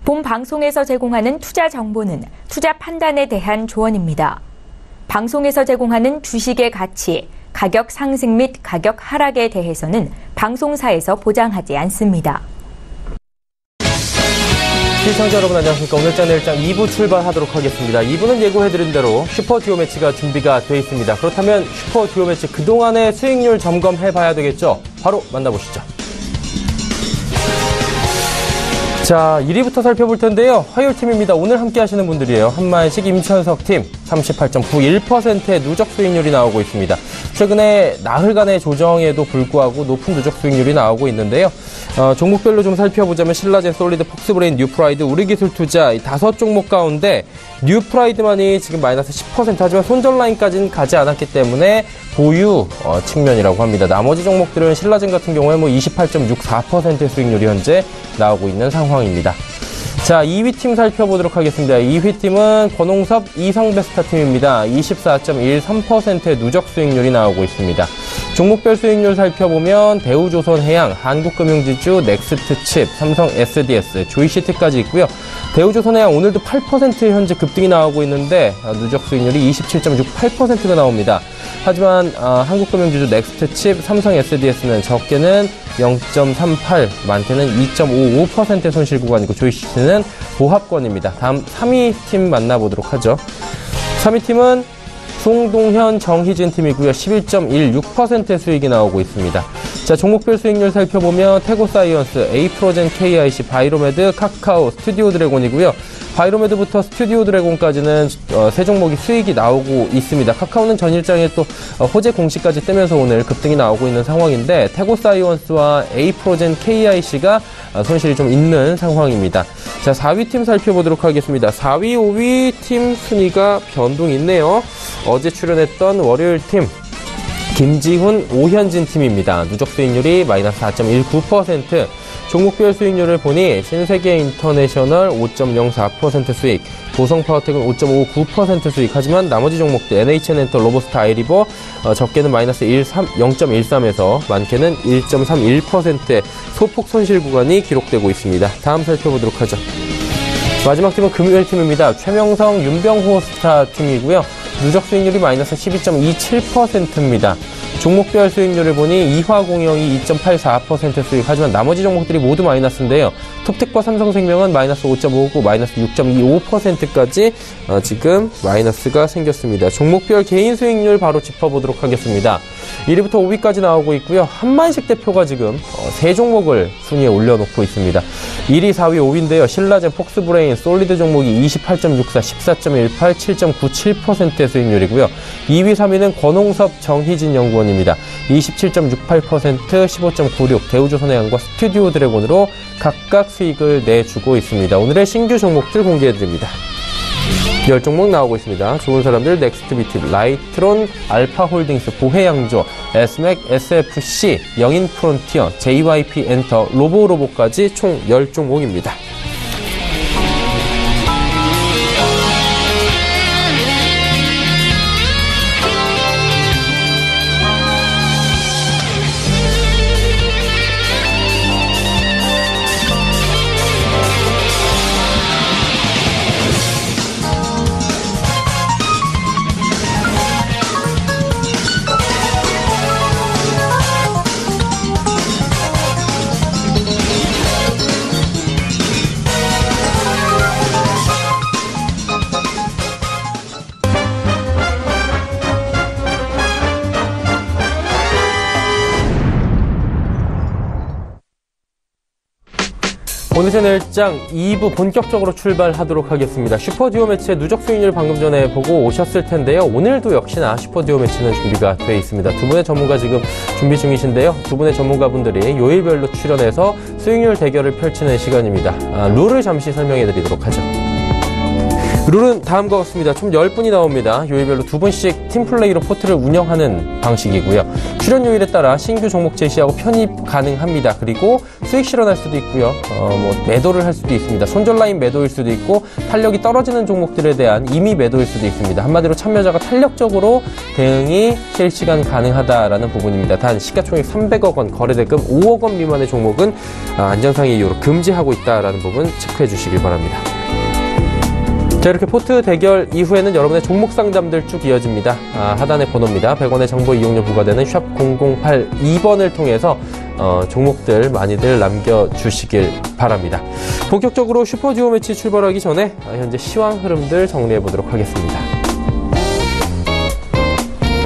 본 방송에서 제공하는 투자 정보는 투자 판단에 대한 조언입니다. 방송에서 제공하는 주식의 가치, 가격 상승 및 가격 하락에 대해서는 방송사에서 보장하지 않습니다. 시청자 여러분 안녕하십니까. 오늘장 내일장 2부 출발하도록 하겠습니다. 2부는 예고해드린 대로 슈퍼 듀오 매치가 준비가 되어 있습니다. 그렇다면 슈퍼 듀오 매치 그동안의 수익률 점검해봐야 되겠죠. 바로 만나보시죠. 자, 1위부터 살펴볼 텐데요. 화요일팀입니다. 오늘 함께 하시는 분들이에요. 한만식, 임천석 팀 38.91%의 누적 수익률이 나오고 있습니다. 최근에 나흘간의 조정에도 불구하고 높은 누적 수익률이 나오고 있는데요. 종목별로 좀 살펴보자면 신라젠, 솔리드, 폭스브레인, 뉴프라이드, 우리기술투자 이 5종목 가운데 뉴프라이드만이 지금 마이너스 10% 하지만 손절라인까지는 가지 않았기 때문에 보유 측면이라고 합니다. 나머지 종목들은 신라젠 같은 경우에 28.64%의 수익률이 현재 나오고 있는 상황입니다. 자, 2위 팀 살펴보도록 하겠습니다. 2위 팀은 권홍섭, 이성베스타 팀입니다. 24.13%의 누적 수익률이 나오고 있습니다. 종목별 수익률 살펴보면 대우조선해양, 한국금융지주, 넥스트칩, 삼성 SDS, 조이시트까지 있고요. 대우조선해양 오늘도 8% 현재 급등이 나오고 있는데 누적 수익률이 27.68%가 나옵니다. 하지만 한국금융지주, 넥스트칩, 삼성 SDS는 적게는 0.38, 많게는 2.55%의 손실 구간이고 조이시트는 보합권입니다. 다음 3위 팀 만나보도록 하죠. 3위 팀은 송동현, 정희진 팀이고요. 11.16%의 수익이 나오고 있습니다. 자, 종목별 수익률 살펴보면 태고사이언스, 에이프로젠, KIC, 바이로메드, 카카오, 스튜디오 드래곤이고요. 바이로메드부터 스튜디오 드래곤까지는 세 종목이 수익이 나오고 있습니다. 카카오는 전일장에 또 호재 공시까지 떼면서 오늘 급등이 나오고 있는 상황인데 태고사이언스와 에이프로젠, KIC가 손실이 좀 있는 상황입니다. 자, 4위 팀 살펴보도록 하겠습니다. 4위, 5위 팀 순위가 변동이 있네요. 어제 출연했던 월요일 팀 김지훈, 오현진 팀입니다. 누적 수익률이 마이너스 4.19%. 종목별 수익률을 보니 신세계 인터내셔널 5.04% 수익, 보성파워텍은 5.59% 수익. 하지만 나머지 종목들 NHN엔터, 로보스타, 아이리버 적게는 마이너스 0.13에서 많게는 1.31%의 소폭 손실 구간이 기록되고 있습니다. 다음 살펴보도록 하죠. 마지막 팀은 금요일 팀입니다. 최명성, 윤병호스타 팀이고요. 누적 수익률이 마이너스 12.27%입니다. 종목별 수익률을 보니 이화공영이 2.84% 수익, 하지만 나머지 종목들이 모두 마이너스인데요. 톱텍과 삼성생명은 마이너스 5.59, 마이너스 6.25%까지 지금 마이너스가 생겼습니다. 종목별 개인 수익률 바로 짚어보도록 하겠습니다. 1위부터 5위까지 나오고 있고요. 한만식 대표가 지금 세 종목을 순위에 올려놓고 있습니다. 1위, 4위, 5위인데요. 신라젠, 폭스브레인, 솔리드 종목이 28.64, 14.18, 7.97%의 수익률이고요. 2위, 3위는 권홍섭, 정희진 연구원입니다. 27.68%, 15.96, 대우조선해양과 스튜디오 드래곤으로 각각 수익을 내주고 있습니다. 오늘의 신규 종목들 공개해드립니다. 10종목 나오고 있습니다. 좋은 사람들, 넥스트비티, 라이트론, 알파홀딩스, 보혜양조, 에스맥, SFC, 영인프론티어, JYP엔터, 로보로보까지 총 10종목입니다. 오늘 내일장 2부 본격적으로 출발하도록 하겠습니다. 슈퍼듀오 매치의 누적 수익률 방금 전에 보고 오셨을 텐데요. 오늘도 역시나 슈퍼듀오 매치는 준비가 되어 있습니다. 두 분의 전문가 지금 준비 중이신데요. 두 분의 전문가분들이 요일별로 출연해서 수익률 대결을 펼치는 시간입니다. 룰을 잠시 설명해 드리도록 하죠. 룰은 다음과 같습니다. 총 10분이 나옵니다. 요일별로 2분씩 팀플레이로 포트를 운영하는 방식이고요. 출연 요일에 따라 신규 종목 제시하고 편입 가능합니다. 그리고 수익 실현할 수도 있고요. 매도를 할 수도 있습니다. 손절라인 매도일 수도 있고 탄력이 떨어지는 종목들에 대한 임의 매도일 수도 있습니다. 한마디로 참여자가 탄력적으로 대응이 실시간 가능하다라는 부분입니다. 단 시가총액 300억 원, 거래대금 5억 원 미만의 종목은 안전상의 이유로 금지하고 있다라는 부분 체크해 주시길 바랍니다. 자, 이렇게 포트 대결 이후에는 여러분의 종목 상담들 쭉 이어집니다. 하단의 번호입니다. 100원의 정보 이용료 부과되는 샵 0082번을 통해서 종목들 많이들 남겨주시길 바랍니다. 본격적으로 슈퍼듀오 매치 출발하기 전에 현재 시황 흐름들 정리해 보도록 하겠습니다.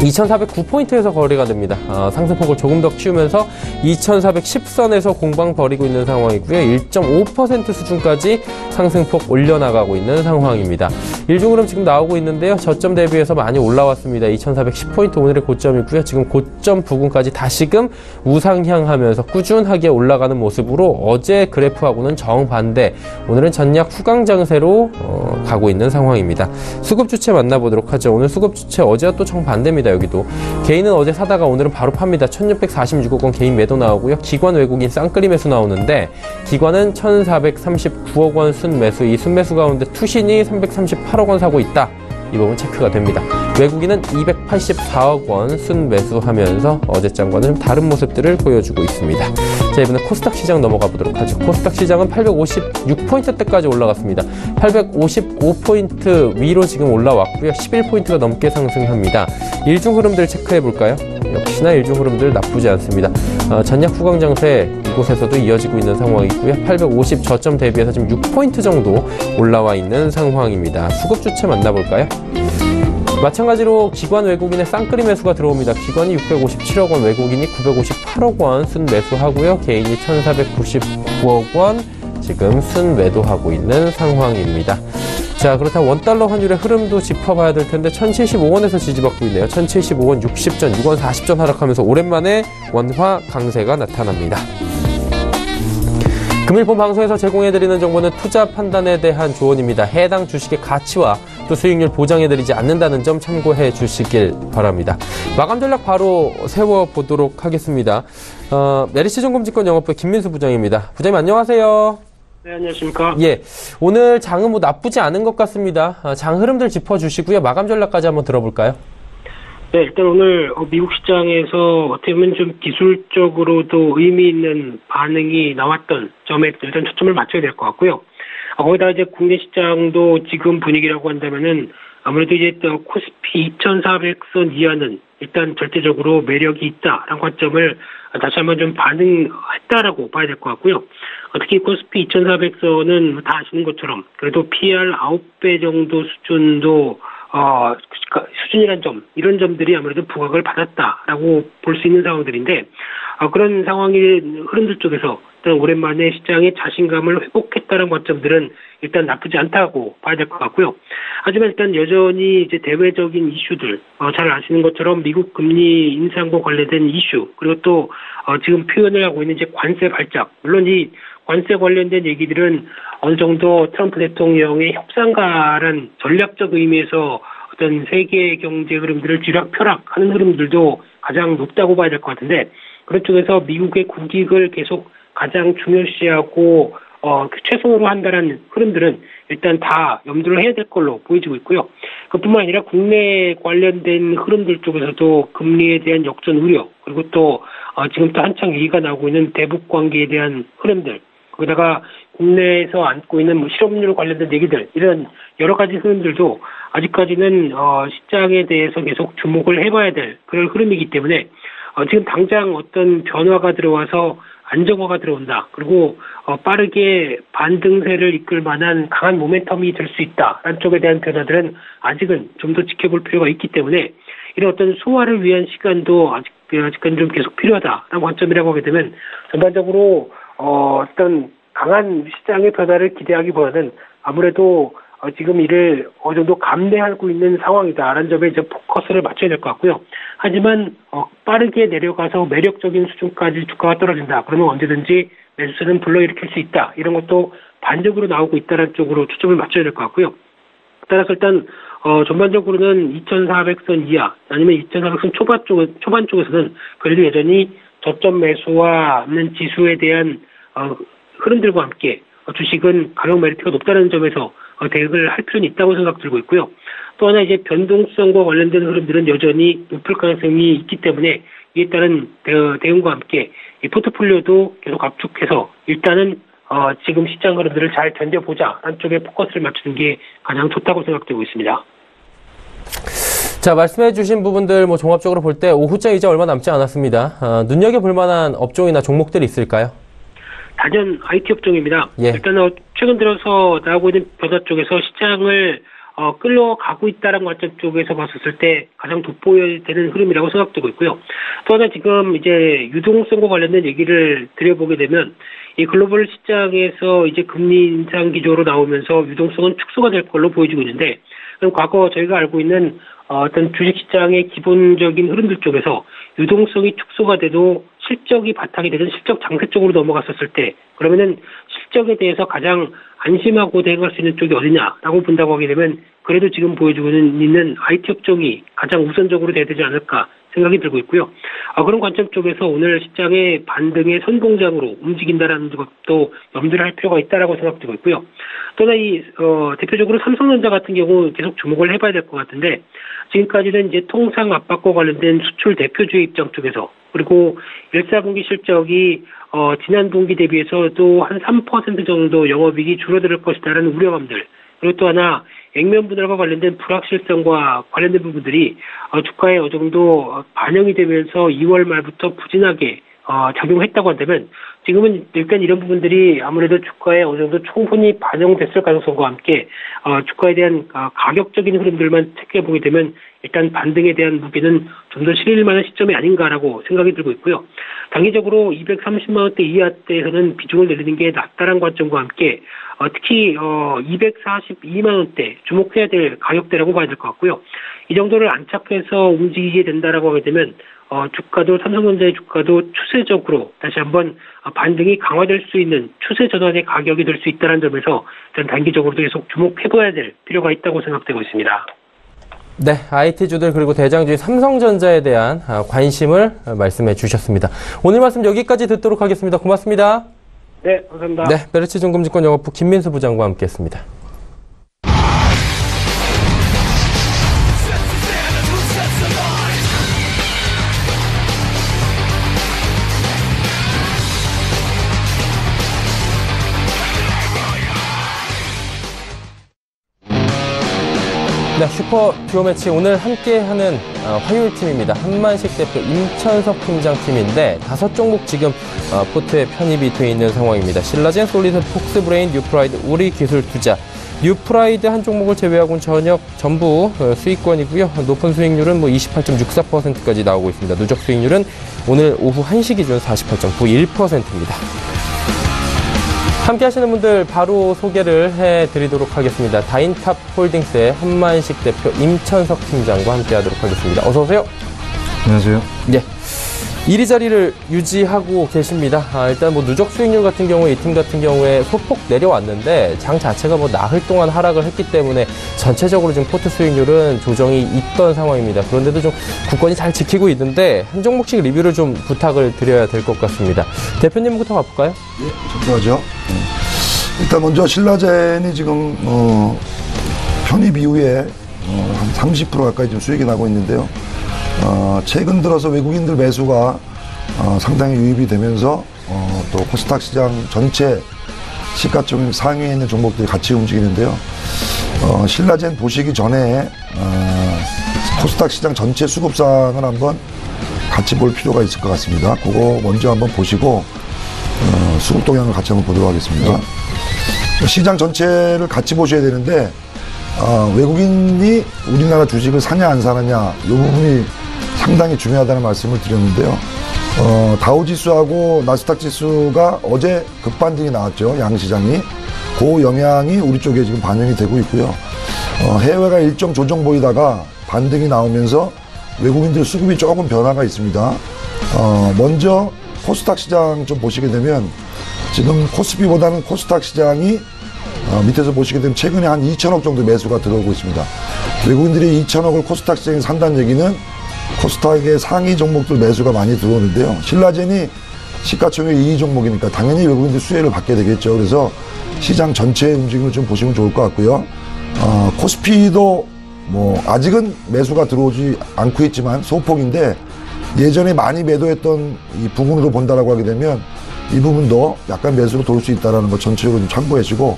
2409포인트에서 거래가 됩니다. 상승폭을 조금 더 키우면서 2410선에서 공방 벌이고 있는 상황이고요. 1.5% 수준까지 상승폭 올려나가고 있는 상황입니다. 일중흐름 지금 나오고 있는데요. 저점 대비해서 많이 올라왔습니다. 2410포인트 오늘의 고점이고요. 지금 고점 부근까지 다시금 우상향하면서 꾸준하게 올라가는 모습으로 어제 그래프하고는 정반대, 오늘은 전약 후강 장세로 가고 있는 상황입니다. 수급 주체 만나보도록 하죠. 오늘 수급 주체 어제와 또 정반대입니다. 여기도 개인은 어제 사다가 오늘은 바로 팝니다. 1646억 원 개인 매도 나오고요. 기관 외국인 쌍끌이 매수 나오는데 기관은 1439억 원 순매수, 이 순매수 가운데 투신이 338억 원 사고 있다. 이 부분 체크가 됩니다. 외국인은 284억 원 순매수하면서 어제장과는 좀 다른 모습들을 보여주고 있습니다. 자, 이번에 코스닥 시장 넘어가 보도록 하죠. 코스닥 시장은 856포인트대까지 올라갔습니다. 855포인트 위로 지금 올라왔고요. 11포인트가 넘게 상승합니다. 일중 흐름들 체크해 볼까요? 역시나 일중 흐름들 나쁘지 않습니다. 전약 후강 장세 이곳에서도 이어지고 있는 상황이고요. 850 저점 대비해서 지금 6포인트 정도 올라와 있는 상황입니다. 수급 주체 만나볼까요? 마찬가지로 기관 외국인의 쌍끌이 매수가 들어옵니다. 기관이 657억 원, 외국인이 958억 원 순매수하고요. 개인이 1499억 원 지금 순매도하고 있는 상황입니다. 자, 그렇다면 원달러 환율의 흐름도 짚어봐야 될 텐데 1075원에서 지지받고 있네요. 1075원 60전, 6원 40전 하락하면서 오랜만에 원화 강세가 나타납니다. 금일 본 방송에서 제공해드리는 정보는 투자 판단에 대한 조언입니다. 해당 주식의 가치와 또 수익률 보장해드리지 않는다는 점 참고해 주시길 바랍니다. 마감 전략 바로 세워보도록 하겠습니다. 메리츠증권증권 영업부의 김민수 부장입니다. 부장님 안녕하세요. 네, 안녕하십니까. 예, 오늘 장은 뭐 나쁘지 않은 것 같습니다. 장 흐름들 짚어주시고요. 마감 전략까지 한번 들어볼까요? 네, 일단 오늘 미국 시장에서 어떻게 보면 좀 기술적으로도 의미 있는 반응이 나왔던 점에 일단 초점을 맞춰야 될 것 같고요. 거기다 이제 국내 시장도 지금 분위기라고 한다면은 아무래도 이제 코스피 2400선 이하는 일단 절대적으로 매력이 있다라는 관점을 다시 한번 좀 반응했다라고 봐야 될 것 같고요. 특히 코스피 2400선은 다 아시는 것처럼 그래도 PR 9배 정도 수준도 수준이란 점, 이런 점들이 아무래도 부각을 받았다라고 볼 수 있는 상황들인데, 그런 상황의 흐름들 쪽에서 일단 오랜만에 시장의 자신감을 회복했다는 관점들은 일단 나쁘지 않다고 봐야 될 것 같고요. 하지만 일단 여전히 이제 대외적인 이슈들, 잘 아시는 것처럼 미국 금리 인상과 관련된 이슈, 그리고 또 지금 표현을 하고 있는 이제 관세 발작, 물론 이 관세 관련된 얘기들은 어느 정도 트럼프 대통령의 협상가란 전략적 의미에서 어떤 세계 경제 흐름들을 쥐락펴락하는 흐름들도 가장 높다고 봐야 될 것 같은데, 그런 쪽에서 미국의 국익을 계속 가장 중요시하고 최선으로 한다는 흐름들은 일단 다 염두를 해야 될 걸로 보여지고 있고요. 그뿐만 아니라 국내 관련된 흐름들 쪽에서도 금리에 대한 역전 우려, 그리고 또 지금 또 한창 얘기가 나오고 있는 대북 관계에 대한 흐름들, 거기다가 국내에서 안고 있는 실업률 관련된 얘기들, 이런 여러 가지 흐름들도 아직까지는 시장에 대해서 계속 주목을 해봐야 될 그런 흐름이기 때문에 지금 당장 어떤 변화가 들어와서 안정화가 들어온다, 그리고 빠르게 반등세를 이끌 만한 강한 모멘텀이 될 수 있다라는 쪽에 대한 변화들은 아직은 좀 더 지켜볼 필요가 있기 때문에 이런 어떤 소화를 위한 시간도 아직까지 좀 계속 필요하다라는 관점이라고 하게 되면 전반적으로 어떤 강한 시장의 변화를 기대하기보다는 아무래도 지금 이를 어느 정도 감내하고 있는 상황이다라는 점에 이제 포커스를 맞춰야 될 것 같고요. 하지만 빠르게 내려가서 매력적인 수준까지 주가가 떨어진다, 그러면 언제든지 매수세는 불러일으킬 수 있다, 이런 것도 반적으로 나오고 있다는 쪽으로 초점을 맞춰야 될 것 같고요. 따라서 일단 전반적으로는 2,400선 이하 아니면 2,400선 초반 쪽에서는 그래도 여전히 저점 매수하는 지수에 대한 흐름들과 함께 주식은 가격 메리트가 높다는 점에서 대응을 할 필요는 있다고 생각 들고 있고요. 또 하나 이제 변동성과 관련된 흐름들은 여전히 높을 가능성이 있기 때문에 이에 따른 대응과 함께 이 포트폴리오도 계속 압축해서 일단은 지금 시장 흐름들을 잘 견뎌보자 한쪽에 포커스를 맞추는 게 가장 좋다고 생각되고 있습니다. 자, 말씀해 주신 부분들 뭐 종합적으로 볼 때 오후자 이제 얼마 남지 않았습니다. 눈여겨볼 만한 업종이나 종목들이 있을까요? 단연 IT 업종입니다. 예. 일단 최근 들어서 나오고 있는 변화 쪽에서 시장을 끌어가고 있다는 관점 쪽에서 봤었을 때 가장 돋보여야 되는 흐름이라고 생각되고 있고요. 또 하나 지금 이제 유동성과 관련된 얘기를 드려보게 되면 이 글로벌 시장에서 이제 금리 인상 기조로 나오면서 유동성은 축소가 될 걸로 보여지고 있는데, 그럼 과거 저희가 알고 있는 어떤 주식시장의 기본적인 흐름들 쪽에서 유동성이 축소가 돼도 실적이 바탕이 되는 실적 장세 쪽으로 넘어갔었을 때, 그러면은 실적에 대해서 가장 안심하고 대응할 수 있는 쪽이 어디냐라고 본다고 하게 되면 그래도 지금 보여주고 있는 IT 업종이 가장 우선적으로 돼야 되지 않을까 생각이 들고 있고요. 그런 관점 쪽에서 오늘 시장의 반등의 선봉장으로 움직인다라는 것도 염두를 할 필요가 있다라고 생각되고 있고요. 또나 대표적으로 삼성전자 같은 경우 계속 주목을 해봐야 될 것 같은데, 지금까지는 이제 통상 압박과 관련된 수출 대표주의 입장 쪽에서, 그리고 1사분기 실적이 지난 분기 대비해서도 한 3% 정도 영업이익이 줄어들 것이다라는 우려감들, 그리고 또 하나 액면 분할과 관련된 불확실성과 관련된 부분들이 주가에 어느 정도 반영이 되면서 2월 말부터 부진하게 작용했다고 한다면, 지금은 일단 이런 부분들이 아무래도 주가에 어느 정도充분히 반영됐을 가능성과 함께 주가에 대한 가격적인 흐름들만 체크해 보게 되면 일단 반등에 대한 무게는 좀 더 실릴 만한 시점이 아닌가라고 생각이 들고 있고요. 단기적으로 230만 원대 이하대에서는 비중을 내리는 게 낫다는 관점과 함께 특히 242만 원대 주목해야 될 가격대라고 봐야 될 것 같고요. 이 정도를 안착해서 움직이게 된다라고 하게 되면 주가도, 삼성전자의 주가도 추세적으로 다시 한번 반등이 강화될 수 있는 추세 전환의 가격이 될 수 있다는 점에서 일단 단기적으로도 계속 주목해봐야 될 필요가 있다고 생각되고 있습니다. 네, IT주들 그리고 대장주인 삼성전자에 대한 관심을 말씀해 주셨습니다. 오늘 말씀 여기까지 듣도록 하겠습니다. 고맙습니다. 네, 감사합니다. 네, 메르츠증권증권 영업부 김민수 부장과 함께했습니다. 네, 슈퍼 듀오 매치 오늘 함께하는 화요일 팀입니다. 한만식 대표 임천석 팀장 팀인데 5종목 지금 포트에 편입이 되어 있는 상황입니다. 신라젠, 솔리드, 폭스브레인, 뉴프라이드, 우리기술투자. 뉴프라이드 한 종목을 제외하고는 전부 수익권이고요. 높은 수익률은 28.64%까지 나오고 있습니다. 누적 수익률은 오늘 오후 1시 기준 48.91%입니다. 함께 하시는 분들 바로 소개를 해드리도록 하겠습니다. 다인탑 홀딩스의 한만식 대표 임천석 팀장과 함께 하도록 하겠습니다. 어서 오세요. 안녕하세요. 네. 1위 자리를 유지하고 계십니다. 일단 누적 수익률 같은 경우에 이 팀 같은 경우에 소폭 내려왔는데 장 자체가 나흘 동안 하락을 했기 때문에 전체적으로 지금 포트 수익률은 조정이 있던 상황입니다. 그런데도 좀 굳건히 잘 지키고 있는데 한 종목씩 리뷰를 좀 부탁을 드려야 될 것 같습니다. 대표님부터 가볼까요? 예, 좋죠. 일단 먼저 신라젠이 지금 편입 이후에 한 30% 가까이 좀 수익이 나고 있는데요. 최근 들어서 외국인들 매수가 상당히 유입이 되면서 또 코스닥 시장 전체 시가총액 상위에 있는 종목들이 같이 움직이는데요. 신라젠 보시기 전에 코스닥 시장 전체 수급상을 한번 같이 볼 필요가 있을 것 같습니다. 그거 먼저 한번 보시고 수급 동향을 같이 한번 보도록 하겠습니다. 시장 전체를 같이 보셔야 되는데 외국인이 우리나라 주식을 사냐 안 사느냐 이 부분이 상당히 중요하다는 말씀을 드렸는데요. 다우지수하고 나스닥 지수가 어제 급반등이 나왔죠. 양시장이. 그 영향이 우리 쪽에 지금 반영이 되고 있고요. 해외가 일정 조정 보이다가 반등이 나오면서 외국인들 수급이 조금 변화가 있습니다. 먼저 코스닥 시장 좀 보시게 되면 지금 코스피보다는 코스닥 시장이 밑에서 보시게 되면 최근에 한 2천억 정도 매수가 들어오고 있습니다. 외국인들이 2천억을 코스닥 시장에 산다는 얘기는 코스닥의 상위 종목들 매수가 많이 들어오는데요. 신라젠이 시가총액 2위 종목이니까 당연히 외국인들 수혜를 받게 되겠죠. 그래서 시장 전체의 움직임을 좀 보시면 좋을 것 같고요. 코스피도 뭐 아직은 매수가 들어오지 않고 있지만 소폭인데 예전에 많이 매도했던 이 부분으로 본다라고 하게 되면 이 부분도 약간 매수로 돌 수 있다는 거 전체적으로 좀 참고하시고,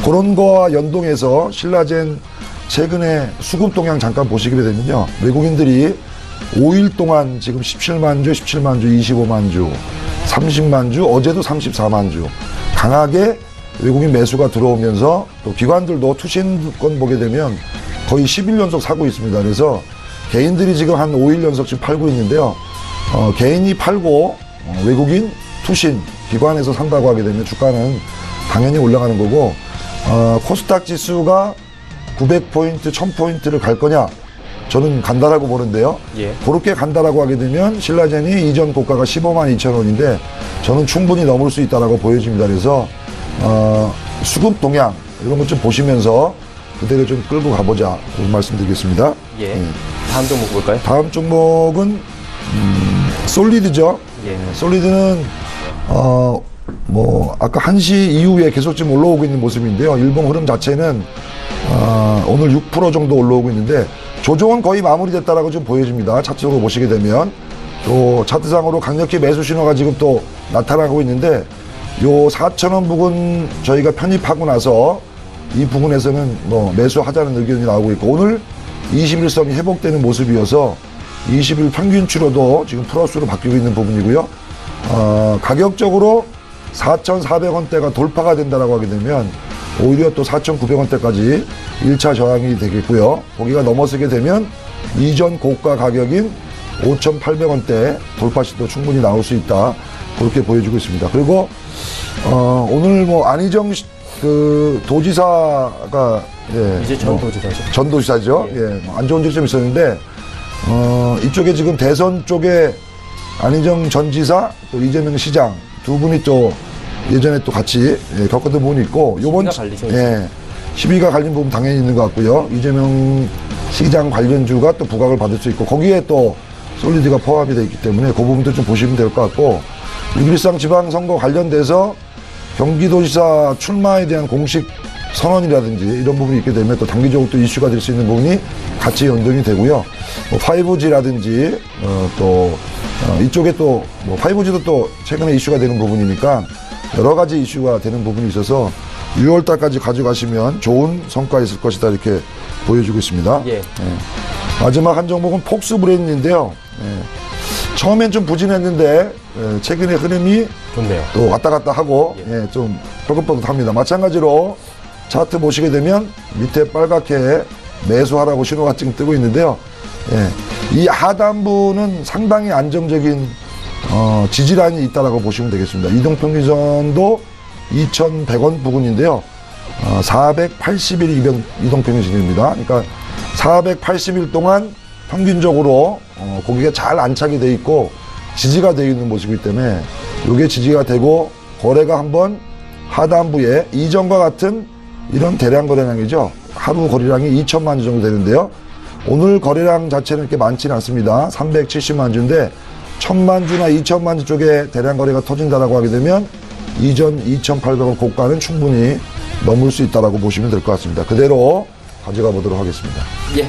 그런 거와 연동해서 신라젠 최근에 수급 동향 잠깐 보시게 되면요. 외국인들이 5일 동안 지금 17만 주, 17만 주, 25만 주, 30만 주, 어제도 34만 주 강하게 외국인 매수가 들어오면서 또 기관들도 투신권 보게 되면 거의 10일 연속 사고 있습니다. 그래서 개인들이 지금 한 5일 연속 지금 팔고 있는데요. 개인이 팔고 외국인 투신 기관에서 산다고 하게 되면 주가는 당연히 올라가는 거고, 코스닥 지수가 900포인트, 1000포인트를 갈 거냐? 저는 간다라고 보는데요. 예. 그렇게 간다라고 하게 되면 신라젠이 이전 고가가 15만 2천 원인데 저는 충분히 넘을 수 있다라고 보여집니다. 그래서 수급 동향 이런 것 좀 보시면서 그대로 좀 끌고 가보자 말씀드리겠습니다. 예. 다음 종목 볼까요? 다음 종목은 솔리드죠. 예. 솔리드는 뭐 아까 1시 이후에 계속 지금 올라오고 있는 모습인데요. 일봉 흐름 자체는 오늘 6% 정도 올라오고 있는데 조정은 거의 마무리됐다라고 좀 보여집니다. 차트로 보시게 되면 또 차트상으로 강력히 매수 신호가 지금 또 나타나고 있는데 요 4,000원 부근 저희가 편입하고 나서 이 부분에서는 뭐 매수하자는 의견이 나오고 있고, 오늘 21선이 회복되는 모습이어서 20일 평균치로도 지금 플러스로 바뀌고 있는 부분이고요. 가격적으로 4,400원대가 돌파가 된다라고 하게 되면 오히려 또 4,900원대까지 1차 저항이 되겠고요. 거기가 넘어서게 되면 이전 고가 가격인 5,800원대 돌파 시도 충분히 나올 수 있다. 그렇게 보여주고 있습니다. 그리고 오늘 뭐 안희정 그 도지사가 이제 전 도지사죠. 전 도지사죠. 예, 안 좋은 일이 좀 있었는데 이쪽에 지금 대선 쪽에 안희정 전 지사 또 이재명 시장 두 분이 또 예전에 또 같이 겪었던 부분이 있고, 요번 시비가 갈린 부분 당연히 있는 것 같고요. 이재명 시장 관련주가 또 부각을 받을 수 있고, 거기에 또 솔리드가 포함이 되어 있기 때문에 그 부분도 좀 보시면 될 것 같고, 6.13 지방선거 관련돼서 경기도지사 출마에 대한 공식 선언이라든지 이런 부분이 있게 되면 또 단기적으로 또 이슈가 될 수 있는 부분이 같이 연동이 되고요. 5G라든지 또 이쪽에 또 뭐 5G도 또 최근에 이슈가 되는 부분이니까 여러 가지 이슈가 되는 부분이 있어서 6월 달까지 가져가시면 좋은 성과 있을 것이다 이렇게 보여주고 있습니다. 예. 마지막 한 종목은 폭스 브레인인데요. 처음엔 좀 부진했는데 최근에 흐름이 좋네요. 또 왔다 갔다 하고 좀 뻐긋뻐긋합니다. 마찬가지로 차트 보시게 되면 밑에 빨갛게 매수하라고 신호가 지금 뜨고 있는데요. 이 하단부는 상당히 안정적인 지지라인이 있다라고 보시면 되겠습니다. 이동평균선도 2,100원 부근인데요. 480일 이동평균선입니다. 그러니까 480일 동안 평균적으로 고기가 잘 안착이 돼 있고 지지가 되어 있는 모습이기 때문에 이게 지지가 되고 거래가 한번 하단부에 이전과 같은 이런 대량 거래량이죠. 하루 거래량이 2천만 주 정도 되는데요. 오늘 거래량 자체는 이렇게 많지는 않습니다. 370만 주인데 1,000만 주나 2천만 주 쪽에 대량 거래가 터진다라고 하게 되면 이전 2,800원 고가는 충분히 넘을 수 있다라고 보시면 될 것 같습니다. 그대로 가져가 보도록 하겠습니다. 예.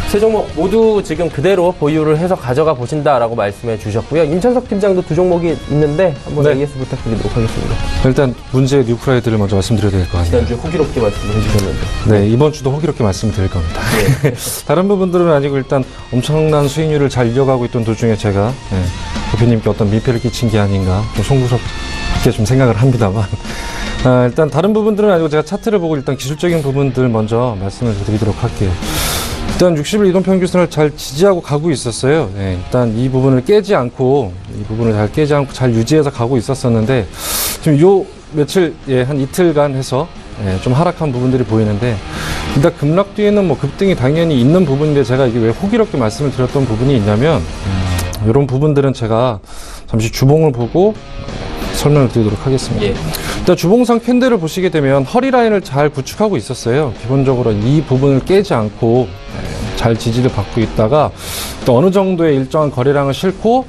세 종목 모두 지금 그대로 보유를 해서 가져가 보신다라고 말씀해 주셨고요. 임찬석 팀장도 두 종목이 있는데 한번 AS 부탁드리도록 하겠습니다. 일단 문제의 뉴프라이드를 먼저 말씀드려야 될 것 같네요. 지난주에 호기롭게 말씀해 주셨는데. 네, 이번 주도 호기롭게 말씀드릴 겁니다. 다른 부분들은 아니고 일단 엄청난 수익률을 잘 이어가고 있던 도중에 제가 대표님께 어떤 민폐를 끼친 게 아닌가 좀 송구스럽게 좀 생각을 합니다만 일단 다른 부분들은 아니고 제가 차트를 보고 일단 기술적인 부분들 먼저 말씀을 드리도록 할게요. 일단 60일 이동평균선을 잘 지지하고 가고 있었어요. 일단 이 부분을 깨지 않고 잘 유지해서 가고 있었었는데 지금 요 며칠 한 이틀간 해서 좀 하락한 부분들이 보이는데, 일단 급락 뒤에는 뭐 급등이 당연히 있는 부분인데 제가 이게 왜 호기롭게 말씀을 드렸던 부분이 있냐면 이런 부분들은 제가 잠시 주봉을 보고 설명을 드리도록 하겠습니다. 예. 일단 주봉상 캔들을 보시게 되면 허리 라인을 잘 구축하고 있었어요. 기본적으로 이 부분을 깨지 않고 잘 지지를 받고 있다가 또 어느 정도의 일정한 거래량을 싣고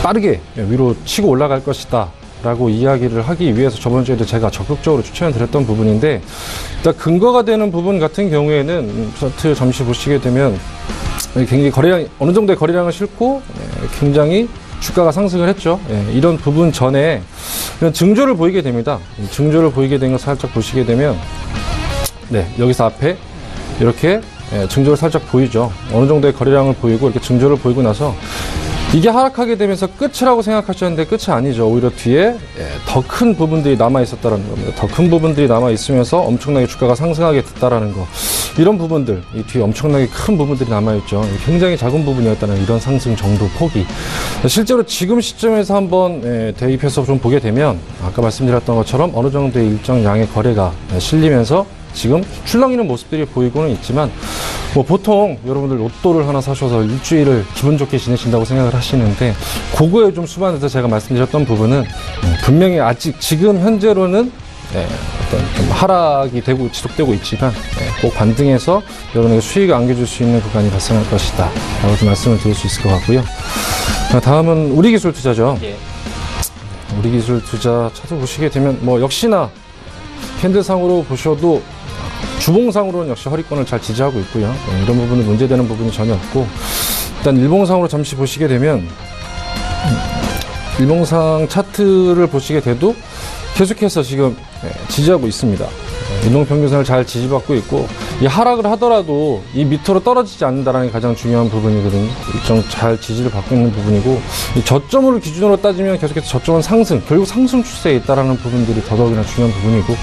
빠르게 위로 치고 올라갈 것이다 라고 이야기를 하기 위해서 저번 주에도 제가 적극적으로 추천을 드렸던 부분인데, 일단 근거가 되는 부분 같은 경우에는 차트 잠시 보시게 되면 굉장히 거래량, 어느 정도의 거래량을 싣고 굉장히 주가가 상승을 했죠. 이런 부분 전에 이런 증조를 보이게 됩니다. 증조를 보이게 된 거 살짝 보시게 되면 여기서 앞에 이렇게 증조를 살짝 보이죠. 어느 정도의 거래량을 보이고 이렇게 증조를 보이고 나서 이게 하락하게 되면서 끝이라고 생각하셨는데 끝이 아니죠. 오히려 뒤에 더 큰 부분들이 남아 있었다는 겁니다. 더 큰 부분들이 남아 있으면서 엄청나게 주가가 상승하게 됐다라는 거. 이런 부분들, 이 뒤에 엄청나게 큰 부분들이 남아 있죠. 굉장히 작은 부분이었다는 이런 상승 정도 폭이. 실제로 지금 시점에서 한번 대입해서 좀 보게 되면 아까 말씀드렸던 것처럼 어느 정도의 일정 양의 거래가 실리면서 지금 출렁이는 모습들이 보이고는 있지만, 보통 여러분들 로또를 하나 사셔서 일주일을 기분 좋게 지내신다고 생각을 하시는데, 그거에 좀 수반해서 제가 말씀드렸던 부분은 분명히 아직 지금 현재로는 어떤 좀 하락이 되고 지속되고 있지만 꼭 반등해서 여러분에게 수익을 안겨줄 수 있는 구간이 발생할 것이다 라고 좀 말씀을 드릴 수 있을 것 같고요. 다음은 우리기술 투자죠. 우리기술 투자 차트 보시게 되면 역시나 캔들상으로 보셔도 주봉상으로는 역시 허리권을 잘 지지하고 있고요. 이런 부분은 문제되는 부분이 전혀 없고, 일단 일봉상으로 잠시 보시게 되면 일봉상 차트를 보시게 돼도 계속해서 지금 지지하고 있습니다. 이동평균선을 잘 지지받고 있고, 이 하락을 하더라도 이 밑으로 떨어지지 않는다는 게 가장 중요한 부분이거든요. 일정 잘 지지를 받고 있는 부분이고, 이 저점을 기준으로 따지면 계속해서 저점은 상승, 결국 상승 추세에 있다는 부분들이 더더욱이나 중요한 부분이고,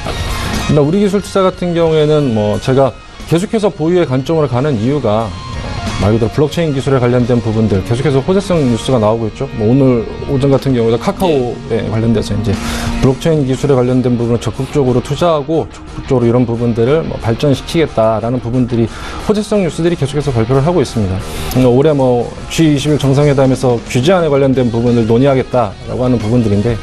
우리 기술 투자 같은 경우에는 제가 계속해서 보유의 관점으로 가는 이유가 말 그대로 블록체인 기술에 관련된 부분들 계속해서 호재성 뉴스가 나오고 있죠. 오늘 오전 같은 경우에도 카카오에 관련돼서 이제 블록체인 기술에 관련된 부분을 적극적으로 투자하고 적극적으로 이런 부분들을 발전시키겠다라는 부분들이 호재성 뉴스들이 계속해서 발표를 하고 있습니다. 올해 G20일 정상회담에서 규제안에 관련된 부분을 논의하겠다라고 하는 부분들인데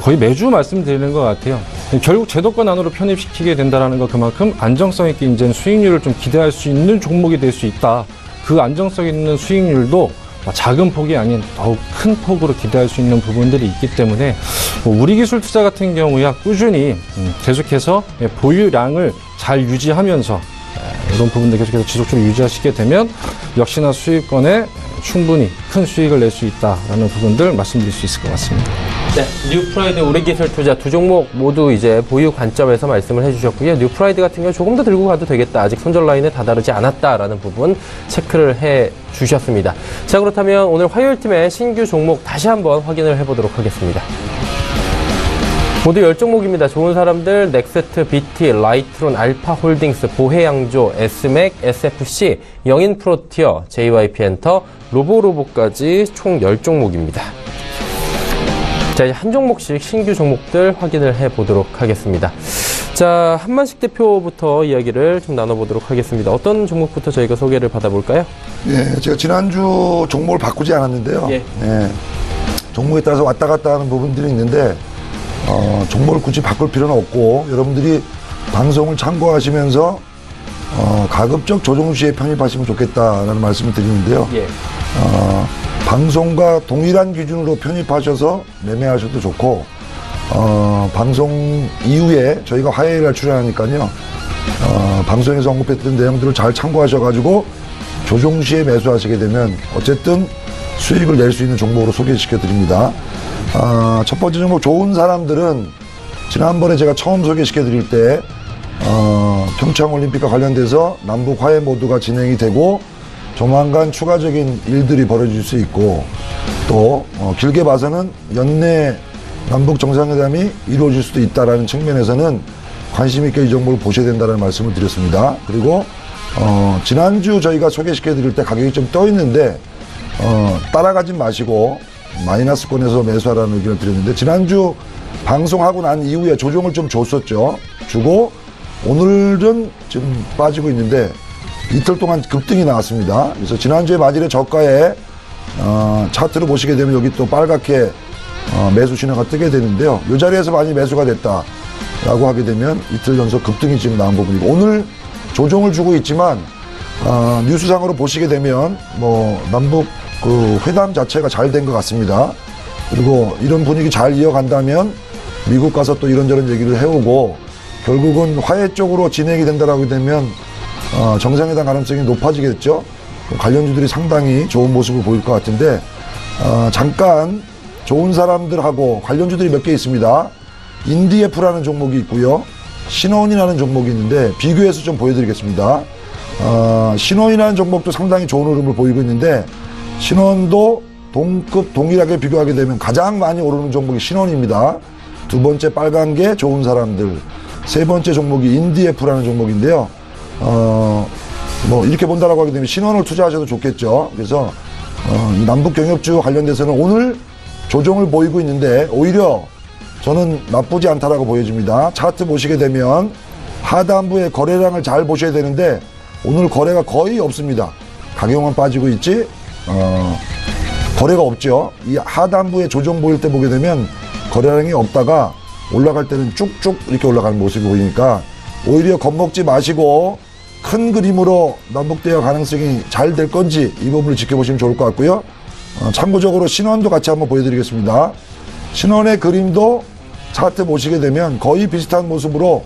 거의 매주 말씀드리는 것 같아요. 결국 제도권 안으로 편입시키게 된다는 거, 그만큼 안정성 있게 이제 수익률을 좀 기대할 수 있는 종목이 될 수 있다. 그 안정성 있는 수익률도 작은 폭이 아닌 더욱 큰 폭으로 기대할 수 있는 부분들이 있기 때문에 우리 기술 투자 같은 경우야 꾸준히 계속해서 보유량을 잘 유지하면서 이런 부분들 계속해서 지속적으로 유지하시게 되면 역시나 수익권에 충분히 큰 수익을 낼 수 있다라는 부분들 말씀드릴 수 있을 것 같습니다. 네, 뉴프라이드, 우리기술 투자 두 종목 모두 이제 보유 관점에서 말씀을 해주셨고요. 뉴프라이드 같은 경우 조금 더 들고 가도 되겠다. 아직 손절 라인에 다다르지 않았다라는 부분 체크를 해 주셨습니다. 자, 그렇다면 오늘 화요일팀의 신규 종목 다시 한번 확인을 해보도록 하겠습니다. 모두 10종목입니다. 좋은 사람들, 넥스트, BT, 라이트론, 알파홀딩스, 보혜양조, S맥, SFC, 영인프로티어, JYP엔터, 로보로보까지 총 10종목입니다. 자, 이제 한 종목씩 신규 종목들 확인을 해보도록 하겠습니다. 자, 한만식 대표부터 이야기를 좀 나눠보도록 하겠습니다. 어떤 종목부터 저희가 소개를 받아볼까요? 예, 제가 지난주 종목을 바꾸지 않았는데요. 예. 종목에 따라서 왔다 갔다 하는 부분들이 있는데, 종목을 굳이 바꿀 필요는 없고, 여러분들이 방송을 참고하시면서, 가급적 조정 시에 편입하시면 좋겠다라는 말씀을 드리는데요. 방송과 동일한 기준으로 편입하셔서 매매하셔도 좋고, 방송 이후에 저희가 화요일날 출연하니까요, 방송에서 언급했던 내용들을 잘 참고하셔가지고 조정 시에 매수하시게 되면 어쨌든 수익을 낼 수 있는 종목으로 소개시켜 드립니다. 첫 번째 종목 좋은 사람들은 지난번에 제가 처음 소개시켜 드릴 때 평창올림픽과 관련돼서 남북 화해 모드가 진행이 되고 조만간 추가적인 일들이 벌어질 수 있고, 또 길게 봐서는 연내 남북 정상회담이 이루어질 수도 있다라는 측면에서는 관심 있게 이 정보를 보셔야 된다는 말씀을 드렸습니다. 그리고 지난주 저희가 소개시켜 드릴 때 가격이 좀 떠 있는데 따라가지 마시고 마이너스권에서 매수하라는 의견을 드렸는데, 지난주 방송하고 난 이후에 조정을 좀 줬었죠. 주고 오늘은 지금 빠지고 있는데 이틀 동안 급등이 나왔습니다. 그래서 지난주에 만일에 저가에 차트를 보시게 되면 여기 또 빨갛게 매수 신호가 뜨게 되는데요. 이 자리에서 많이 매수가 됐다라고 하게 되면 이틀 연속 급등이 지금 나온 부분이고, 오늘 조정을 주고 있지만 뉴스상으로 보시게 되면 뭐 남북 그 회담 자체가 잘 된 것 같습니다. 그리고 이런 분위기 잘 이어간다면 미국 가서 또 이런저런 얘기를 해오고 결국은 화해 쪽으로 진행이 된다라고 되면 정상회담 가능성이 높아지겠죠. 관련주들이 상당히 좋은 모습을 보일 것 같은데, 잠깐 좋은 사람들하고 관련주들이 몇 개 있습니다. 인디에프라는 종목이 있고요. 신원이라는 종목이 있는데 비교해서 좀 보여드리겠습니다. 신원이라는 종목도 상당히 좋은 흐름을 보이고 있는데, 신원도 동일하게 비교하게 되면 가장 많이 오르는 종목이 신원입니다. 두 번째 빨간 게 좋은 사람들, 세 번째 종목이 인디에프라는 종목인데요. 뭐 이렇게 본다라고 하게 되면 신원을 투자하셔도 좋겠죠. 그래서 남북 경협주 관련돼서는 오늘 조정을 보이고 있는데 오히려 저는 나쁘지 않다라고 보여집니다. 차트 보시게 되면 하단부의 거래량을 잘 보셔야 되는데 오늘 거래가 거의 없습니다. 가격만 빠지고 있지 거래가 없죠. 이 하단부에 조정 보일 때 보게 되면 거래량이 없다가 올라갈 때는 쭉쭉 이렇게 올라가는 모습이 보이니까 오히려 겁먹지 마시고 큰 그림으로 남북대화 가능성이 잘 될 건지 이 부분을 지켜보시면 좋을 것 같고요. 참고적으로 신원도 같이 한번 보여드리겠습니다. 신원의 그림도 차트 보시게 되면 거의 비슷한 모습으로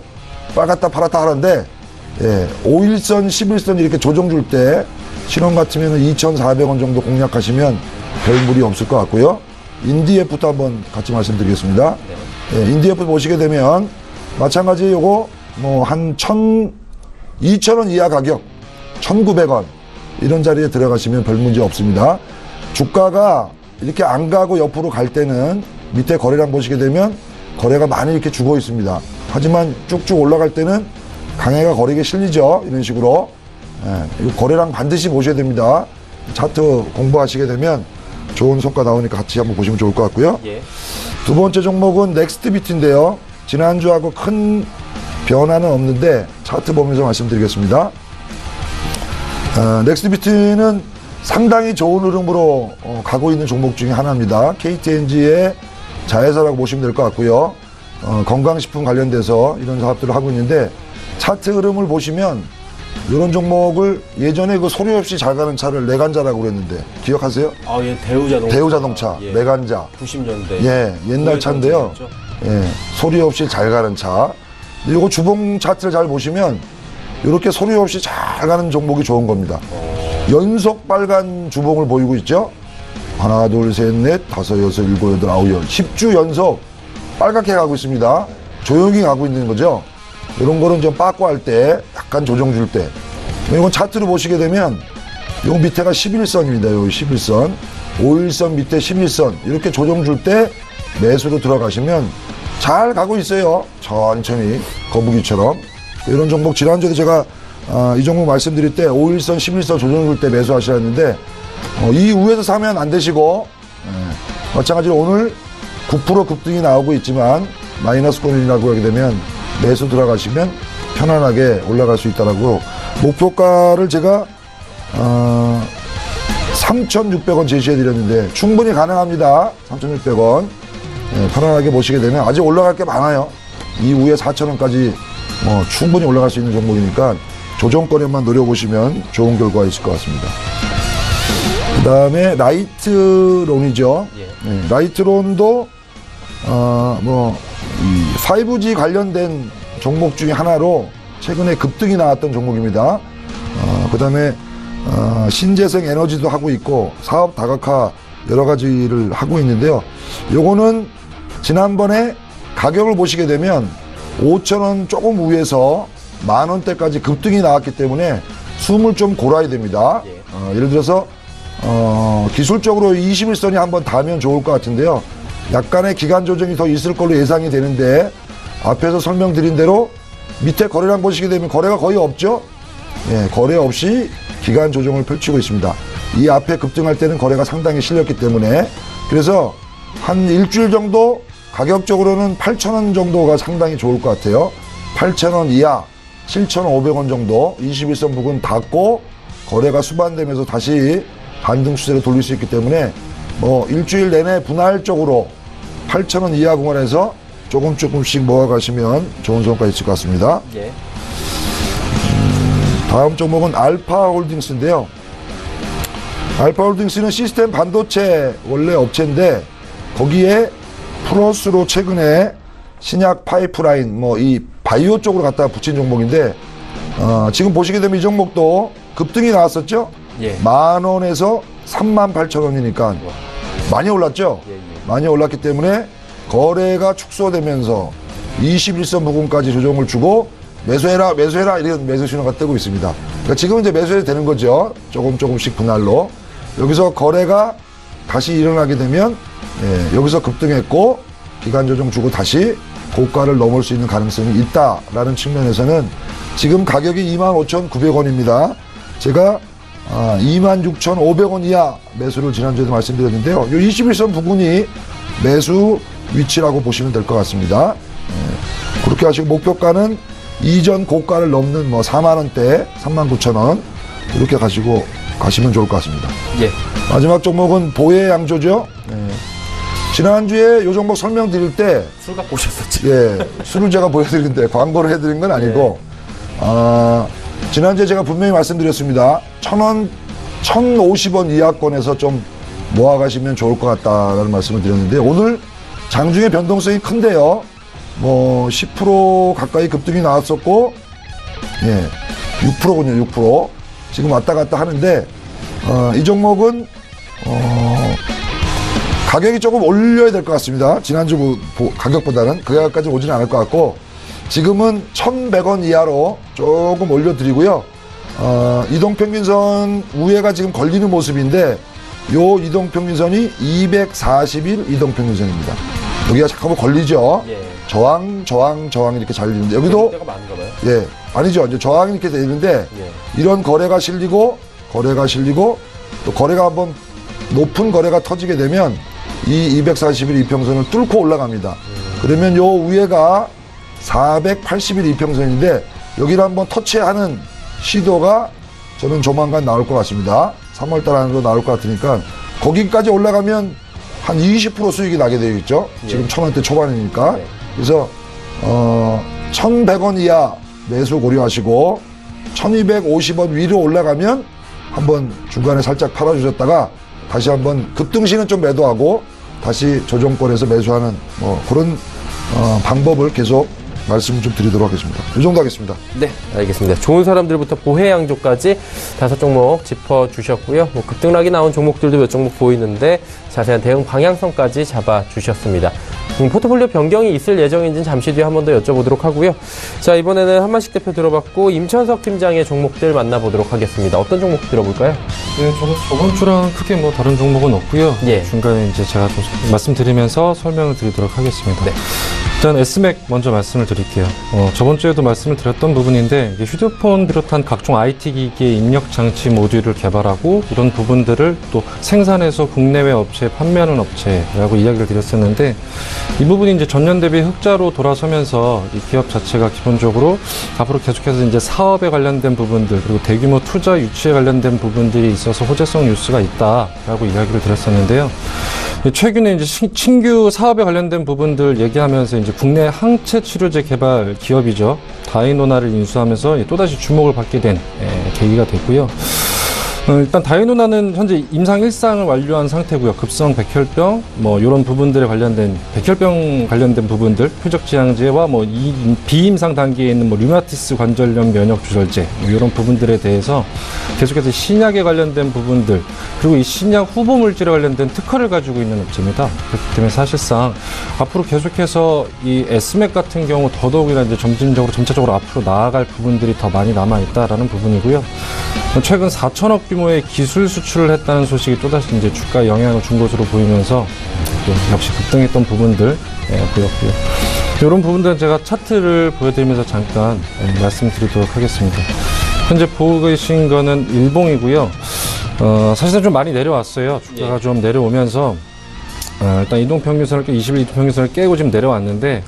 빨갛다 파랗다 하는데 5일선, 11선 이렇게 조정 줄 때 신원 같으면 2,400원 정도 공략하시면 별 무리 없을 것 같고요. 인디에프도 한번 같이 말씀드리겠습니다. 인디에프 보시게 되면 마찬가지 요거 뭐 한 2,000원 이하 가격 1,900원 이런 자리에 들어가시면 별 문제 없습니다. 주가가 이렇게 안 가고 옆으로 갈 때는 밑에 거래량 보시게 되면 거래가 많이 이렇게 죽어 있습니다. 하지만 쭉쭉 올라갈 때는 강해가 거래에 실리죠. 이런 식으로 거래량 반드시 보셔야 됩니다. 차트 공부하시게 되면 좋은 성과 나오니까 같이 한번 보시면 좋을 것 같고요. 두 번째 종목은 넥스트비트인데요. 지난주하고 큰 변화는 없는데 차트 보면서 말씀드리겠습니다. 넥스트비트는 상당히 좋은 흐름으로 가고 있는 종목 중에 하나입니다. KTNG의 자회사라고 보시면 될 것 같고요. 건강식품 관련돼서 이런 사업들을 하고 있는데 차트 흐름을 보시면 이런 종목을 예전에 그 소리 없이 잘 가는 차를 내간자라고 그랬는데 기억하세요? 예, 대우자동차. 대우자동차, 내간자. 90년대. 예, 옛날 차인데요. 예, 소리 없이 잘 가는 차. 이거 주봉 차트를 잘 보시면 이렇게 소리 없이 잘 가는 종목이 좋은 겁니다. 연속 빨간 주봉을 보이고 있죠. 하나, 둘, 셋, 넷, 다섯, 여섯, 일곱, 여덟, 아홉, 열 10주 연속 빨갛게 가고 있습니다. 조용히 가고 있는 거죠. 이런 거는 좀 빠꾸 할 때 약간 조정 줄 때 이건 차트를 보시게 되면 요 밑에가 11선입니다. 요 11선 5일선 밑에 11선 이렇게 조정 줄 때 매수로 들어가시면 잘 가고 있어요. 천천히 거북이처럼. 이런 종목 지난주에 제가 이 종목 말씀드릴 때 5일선 11선 조정 줄 때 매수하시라 했는데 이후에서 사면 안 되시고 마찬가지로 오늘 9% 급등이 나오고 있지만 마이너스권이라고 하게 되면 매수 들어가시면 편안하게 올라갈 수 있다라고 목표가를 제가 3,600원 제시해 드렸는데 충분히 가능합니다. 3,600원 편안하게 보시게 되면 아직 올라갈 게 많아요. 이후에 4,000원까지 충분히 올라갈 수 있는 종목이니까 조정권에만 노려보시면 좋은 결과가 있을 것 같습니다. 그 다음에 라이트론이죠. 라이트론도 이 5G 관련된 종목 중에 하나로 최근에 급등이 나왔던 종목입니다. 그 다음에 신재생 에너지도 하고 있고 사업 다각화 여러 가지를 하고 있는데요. 요거는 지난번에 가격을 보시게 되면 5,000원 조금 위에서 10,000원대까지 급등이 나왔기 때문에 숨을 좀 골아야 됩니다. 예를 들어서 기술적으로 21선이 한번 닿으면 좋을 것 같은데요. 약간의 기간 조정이 더 있을 걸로 예상이 되는데 앞에서 설명드린 대로 밑에 거래량 보시게 되면 거래가 거의 없죠. 거래 없이 기간 조정을 펼치고 있습니다. 이 앞에 급등할 때는 거래가 상당히 실렸기 때문에 그래서 한 일주일 정도 가격적으로는 8,000원 정도가 상당히 좋을 것 같아요. 8,000원 이하 7,500원 정도 21선 부근 닫고 거래가 수반되면서 다시 반등 추세로 돌릴 수 있기 때문에 일주일 내내 분할적으로 8,000원 이하 구간에서 조금씩 모아가시면 좋은 성과 있을 것 같습니다. 예. 다음 종목은 알파홀딩스인데요. 알파홀딩스는 시스템 반도체 원래 업체인데 거기에 플러스로 최근에 신약 파이프라인 이 바이오 쪽으로 갖다 붙인 종목인데 지금 보시게 되면 이 종목도 급등이 나왔었죠. 예. 10,000원에서 38,000원이니까 많이 올랐죠. 많이 올랐기 때문에 거래가 축소되면서 21선 부근까지 조정을 주고 매수해라 이런 매수 신호가 뜨고 있습니다. 그러니까 지금은 이제 매수해도 되는 거죠. 조금씩 분할로. 여기서 거래가 다시 일어나게 되면 여기서 급등했고 기간 조정 주고 다시 고가를 넘을 수 있는 가능성이 있다라는 측면에서는 지금 가격이 25,900원입니다. 제가 26,500원 이하 매수를 지난주에도 말씀드렸는데요. 요 21선 부근이 매수 위치라고 보시면 될 것 같습니다. 그렇게 하시고 목표가는 이전 고가를 넘는 4만원대 39,000원 이렇게 가시면 좋을 것 같습니다. 예. 마지막 종목은 보혜양조죠. 지난주에 요 종목 설명드릴 때 술 갖고 오셨었지. 술을 제가 보여드리는데 광고를 해드린 건 아니고 지난주에 제가 분명히 말씀드렸습니다. 1,000원, 1,050원 이하권에서 좀 모아가시면 좋을 것 같다라는 말씀을 드렸는데 오늘 장중에 변동성이 큰데요. 10% 가까이 급등이 나왔었고 6%군요. 6%. 지금 왔다 갔다 하는데 이 종목은 가격이 조금 올려야 될 것 같습니다. 지난주 가격보다는 그 가격까지 오지는 않을 것 같고 지금은 1,100원 이하로 조금 올려드리고요. 이동평균선 우회가 지금 걸리는 모습인데 요 이동평균선이 241 이동평균선입니다. 여기가 잠깐만 걸리죠. 저항 이렇게 잘 되는데 여기도 때가 많은가 봐요. 아니죠. 이제 저항이 이렇게 되는데 이런 거래가 실리고 또 거래가 한번 높은 거래가 터지게 되면 이 241 이평선을 뚫고 올라갑니다. 그러면 요 위에가 481 이평선인데 여기를 한번 터치하는 시도가 저는 조만간 나올 것 같습니다. 3월달 안으로 나올 것 같으니까 거기까지 올라가면 한 20% 수익이 나게 되겠죠. 지금 1,000원대 초반이니까. 그래서 1,100원 이하 매수 고려하시고 1,250원 위로 올라가면 한번 중간에 살짝 팔아주셨다가 다시 한번 급등시는 좀 매도하고 다시 조정권에서 매수하는 그런 방법을 계속 말씀을 좀 드리도록 하겠습니다. 이 정도 하겠습니다. 네, 알겠습니다. 좋은 사람들부터 보혜양조까지 5종목 짚어주셨고요. 급등락이 나온 종목들도 몇 종목 보이는데 자세한 대응 방향성까지 잡아주셨습니다. 포트폴리오 변경이 있을 예정인지는 잠시 뒤에 한 번 더 여쭤보도록 하고요. 자, 이번에는 한만식 대표 들어봤고 임천석 팀장의 종목들 만나보도록 하겠습니다. 어떤 종목 들어볼까요? 네, 저번 주랑 크게 다른 종목은 없고요. 중간에 이제 제가 좀 말씀드리면서 설명을 드리도록 하겠습니다. 일단 S맥 먼저 말씀을 드릴게요. 저번 주에도 말씀을 드렸던 부분인데 휴대폰 비롯한 각종 IT 기기의 입력 장치 모듈을 개발하고 이런 부분들을 또 생산해서 국내외 업체에 판매하는 업체라고 이야기를 드렸었는데 이 부분이 이제 전년 대비 흑자로 돌아서면서 이 기업 자체가 기본적으로 앞으로 계속해서 이제 사업에 관련된 부분들 그리고 대규모 투자 유치에 관련된 부분들이 있어서 호재성 뉴스가 있다라고 이야기를 드렸었는데요. 최근에 이제 신규 사업에 관련된 부분들 얘기하면서 이제 국내 항체 치료제 개발 기업이죠. 다이노나를 인수하면서 또다시 주목을 받게 된 계기가 됐고요. 일단 다이노나는 현재 임상 1상을 완료한 상태고요. 급성 백혈병, 이런 부분들에 관련된 백혈병 관련된 부분들, 표적지향제와 이 비임상 단계에 있는 류마티스 관절염 면역 조절제 이런 부분들에 대해서 계속해서 신약에 관련된 부분들 그리고 이 신약 후보 물질에 관련된 특허를 가지고 있는 업체입니다. 그렇기 때문에 사실상 앞으로 계속해서 이 S맥 같은 경우 더더욱이나 이제 점차적으로 앞으로 나아갈 부분들이 더 많이 남아 있다라는 부분이고요. 최근 4천억 규모의 기술 수출을 했다는 소식이 또다시 이제 주가에 영향을 준 것으로 보이면서 역시 급등했던 부분들 보였고요. 이런 부분들은 제가 차트를 보여드리면서 잠깐 말씀드리도록 하겠습니다. 현재 보고 계신 거는 일봉이고요. 사실상 좀 많이 내려왔어요. 주가가 좀 내려오면서 일단 이동평균선을 21이동평균선을 깨고 지금 내려왔는데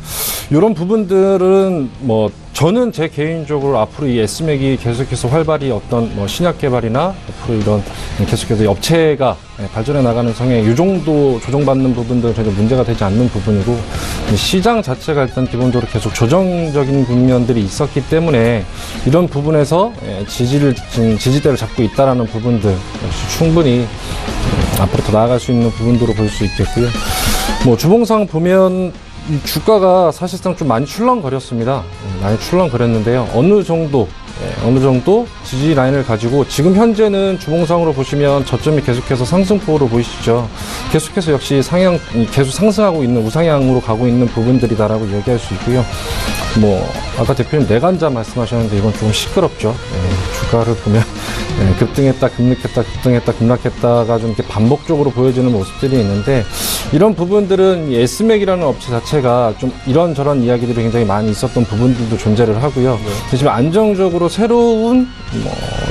이런 부분들은 뭐 저는 제 개인적으로 앞으로 이 S맥이 계속해서 활발히 어떤 뭐 신약 개발이나 앞으로 이런 계속해서 업체가 발전해 나가는 성에 이 정도 조정받는 부분들은 전혀 문제가 되지 않는 부분이고, 시장 자체가 일단 기본적으로 계속 조정적인 국면들이 있었기 때문에 이런 부분에서 지지대를 잡고 있다라는 부분들 역시 충분히 앞으로 더 나아갈 수 있는 부분으로 볼 수 있겠고요. 뭐 주봉상 보면 주가가 사실상 좀 많이 출렁거렸습니다. 많이 출렁거렸는데요. 어느 정도 지지 라인을 가지고 지금 현재는 주봉상으로 보시면 저점이 계속해서 상승폭으로 보이시죠. 계속해서 역시 계속 상승하고 있는 우상향으로 가고 있는 부분들이다라고 얘기할 수 있고요. 뭐 아까 대표님 내간자 말씀하셨는데 이건 좀 시끄럽죠. 주가를 보면 급등했다 급락했다 급등했다 급락했다가 좀 이렇게 반복적으로 보여지는 모습들이 있는데, 이런 부분들은 이 S맥이라는 업체 자체가 좀 이런저런 이야기들이 굉장히 많이 있었던 부분들도 존재를 하고요. 지금 안정적으로 새로운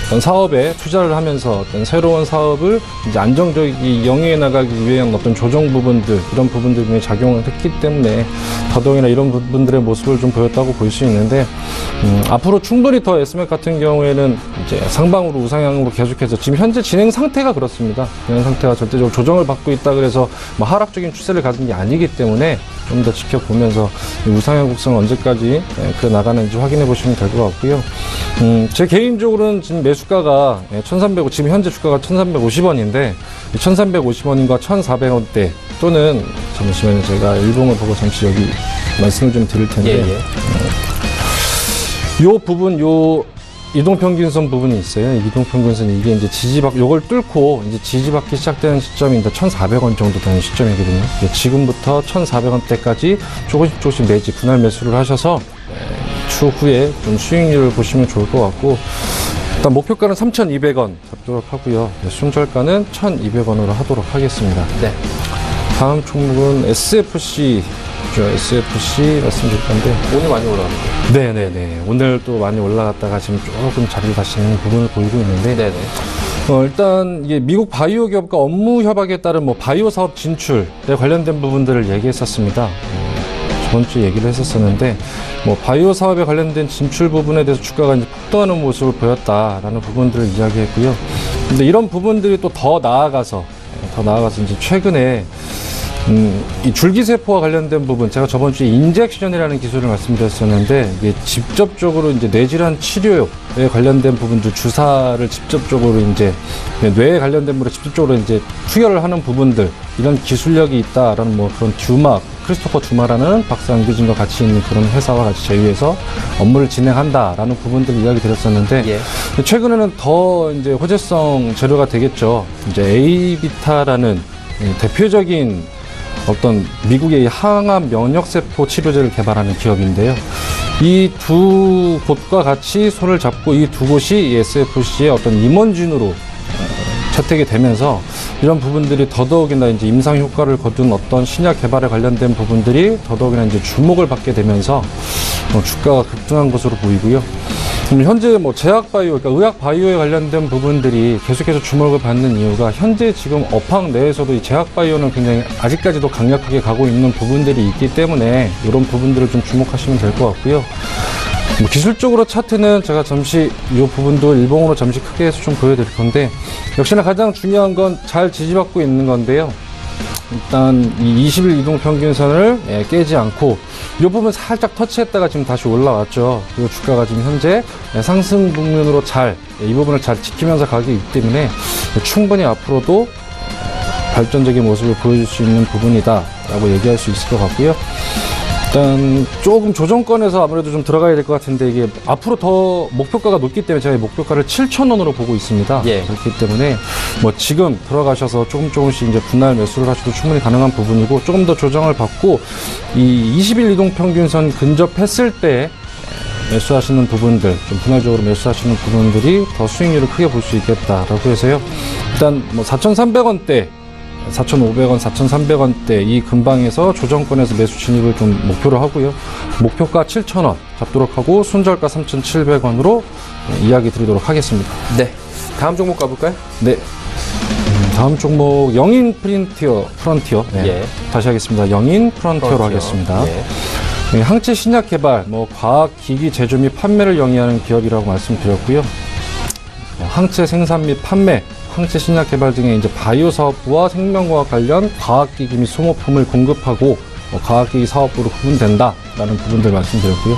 어떤 사업에 투자를 하면서 어떤 새로운 사업을 이제 안정적이 영위해 나가기 위한 어떤 조정 부분들, 이런 부분들이 작용을 했기 때문에 더더욱이나 이런 부분들의 모습을 좀 보였다고 볼 수 있는데, 앞으로 충분히 더 S맥 같은 경우에는 이제 상방으로 우상향으로 계속해서 지금 현재 진행 상태가 그렇습니다. 진행 상태가 절대적으로 조정을 받고 있다 그래서 뭐 하락적인 추세를 가진 게 아니기 때문에 좀 더 지켜보면서 우상향 곡선을 언제까지 그래 나가는지 확인해 보시면 될 것 같고요. 제 개인적으로는 지금 매수가가 1,300, 지금 현재 주가가 1,350원인데 1,350원인가 1,400원대 또는 잠시만요, 제가 일봉을 보고 잠시 여기 말씀을 좀 드릴 텐데, 요 부분, 요 이동평균선 부분이 있어요. 이동평균선, 이게 이제 요걸 뚫고 이제 지지받기 시작되는 시점이 이제 1,400원 정도 되는 시점이거든요. 지금부터 1,400원대까지 조금씩 매지 분할 매수를 하셔서 추후에 좀 수익률을 보시면 좋을 것 같고, 일단 목표가는 3,200원 잡도록 하고요. 순절가는 1,200원으로 하도록 하겠습니다. 네. 다음 종목은 SFC. SFC 말씀드릴 건데, 오늘 많이 올라왔는데. 네네네. 오늘 또 많이 올라갔다가 지금 조금 자리를 다시는 부분을 보이고 있는데, 네네. 일단 이게 미국 바이오 기업과 업무 협약에 따른 뭐 바이오 사업 진출에 관련된 부분들을 얘기했었습니다. 저번 주에 얘기를 했었었는데, 뭐 바이오 사업에 관련된 진출 부분에 대해서 주가가 이제 폭등하는 모습을 보였다라는 부분들을 이야기했고요. 근데 이런 부분들이 또 더 나아가서 이제 최근에 이 줄기세포와 관련된 부분, 제가 저번 주에 인젝션이라는 기술을 말씀드렸었는데, 이게 직접적으로 이제 뇌질환 치료에 관련된 부분들, 주사를 직접적으로 이제 뇌에 관련된 부분에 직접적으로 이제 투여를 하는 부분들, 이런 기술력이 있다라는 뭐 그런 크리스토퍼 듀마라는 박사 연구진과 같이 있는 그런 회사와 같이 제휴해서 업무를 진행한다라는 부분들을 이야기 드렸었는데, 최근에는 더 이제 호재성 재료가 되겠죠. 이제 A비타라는 대표적인 어떤 미국의 항암 면역세포 치료제를 개발하는 기업인데요. 이 두 곳과 같이 손을 잡고 이 두 곳이 SFC의 어떤 임원진으로 채택이 되면서 이런 부분들이 더더욱이나 이제 임상 효과를 거둔 어떤 신약 개발에 관련된 부분들이 더더욱이나 이제 주목을 받게 되면서 주가가 급등한 것으로 보이고요. 현재 뭐 제약바이오, 그러니까 의학바이오에 관련된 부분들이 계속해서 주목을 받는 이유가, 현재 지금 업황 내에서도 이 제약바이오는 굉장히 아직까지도 강력하게 가고 있는 부분들이 있기 때문에 이런 부분들을 좀 주목하시면 될 것 같고요. 뭐 기술적으로 차트는 제가 잠시 이 부분도 일봉으로 잠시 크게 해서 좀 보여드릴 건데, 역시나 가장 중요한 건 잘 지지받고 있는 건데요. 일단 이 20일 이동평균선을 깨지 않고 이 부분 살짝 터치했다가 지금 다시 올라왔죠. 그리고 주가가 지금 현재 상승 국면으로 이 부분을 잘 지키면서 가기 때문에 충분히 앞으로도 발전적인 모습을 보여줄 수 있는 부분이다 라고 얘기할 수 있을 것 같고요. 일단 조금 조정권에서 아무래도 좀 들어가야 될 것 같은데, 이게 앞으로 더 목표가가 높기 때문에 제가 목표가를 7,000원으로 보고 있습니다. 그렇기 때문에 뭐 지금 들어가셔서 조금씩 이제 분할 매수를 하셔도 충분히 가능한 부분이고, 조금 더 조정을 받고 이 20일 이동평균선 근접했을 때 매수하시는 부분들, 좀 분할적으로 매수하시는 부분들이 더 수익률을 크게 볼 수 있겠다라고 해서요. 일단 뭐 4,300원대, 4,500원, 4,300원대 이 근방에서 조정권에서 매수 진입을 좀 목표로 하고요. 목표가 7,000원 잡도록 하고 순절가 3,700원으로 이야기 드리도록 하겠습니다. 네. 다음 종목 가볼까요? 네. 다음 종목 영인 프론티어. 다시 하겠습니다. 영인 프론티어로 하겠습니다. 항체 신약 개발, 과학 기기 제조 및 판매를 영위하는 기업이라고 말씀드렸고요. 항체 생산 및 판매, 항체 신약 개발 등의 이제 바이오 사업부와 생명과학 관련 과학기기 및 소모품을 공급하고 과학기기 사업부로 구분된다라는 부분들 말씀드렸고요.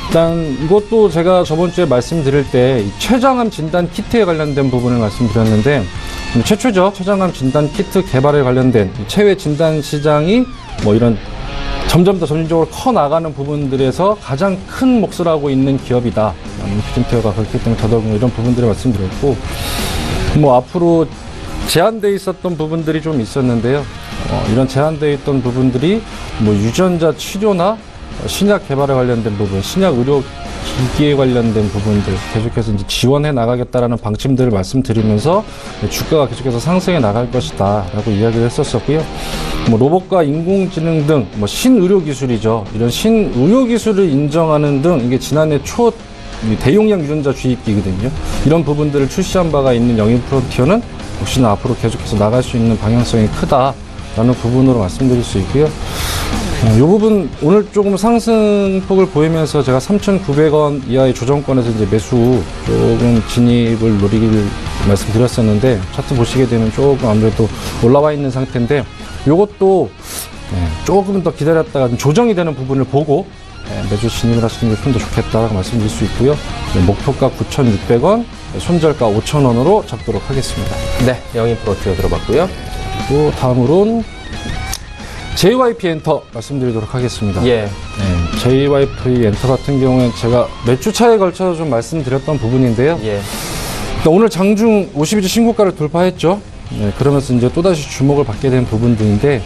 일단 이것도 제가 저번 주에 말씀드릴 때 췌장암 진단 키트에 관련된 부분을 말씀드렸는데 최초죠. 췌장암 진단 키트 개발에 관련된 체외 진단 시장이 이런 점점 더 점진적으로 커 나가는 부분들에서 가장 큰 몫을 하고 있는 기업이다. 인피니티어가 그렇기 때문에 더더욱 이런 부분들을 말씀드렸고, 앞으로 제한되어 있었던 부분들이 좀 있었는데요. 이런 제한되어 있던 부분들이 유전자 치료나 신약 개발에 관련된 부분, 신약 의료 기기에 관련된 부분들 계속해서 이제 지원해 나가겠다라는 방침들을 말씀드리면서 주가가 계속해서 상승해 나갈 것이다라고 이야기를 했었었고요. 로봇과 인공지능 등 신의료 기술이죠. 이런 신의료 기술을 인정하는 등 이게 지난해 초 대용량 유전자 주입기거든요. 이런 부분들을 출시한 바가 있는 영인 프론티어는 역시나 앞으로 계속해서 나갈 수 있는 방향성이 크다라는 부분으로 말씀드릴 수 있고요. 이 부분 오늘 조금 상승폭을 보이면서 제가 3,900원 이하의 조정권에서 이제 매수 조금 진입을 노리기를 말씀드렸었는데 차트 보시게 되면 조금 아무래도 올라와 있는 상태인데 이것도 조금 더 기다렸다가 조정이 되는 부분을 보고 매주 진입을 하시는 게 좀 더 좋겠다라고 말씀드릴 수 있고요. 목표가 9,600원, 손절가 5,000원으로 잡도록 하겠습니다. 네, 영인 프로티어 들어봤고요. 그리고 다음으로는 JYP 엔터 말씀드리도록 하겠습니다. 예. JYP 엔터 같은 경우에는 제가 몇 주 차에 걸쳐서 좀 말씀드렸던 부분인데요. 예. 오늘 장중 52주 신고가를 돌파했죠. 그러면서 이제 또다시 주목을 받게 된 부분들인데,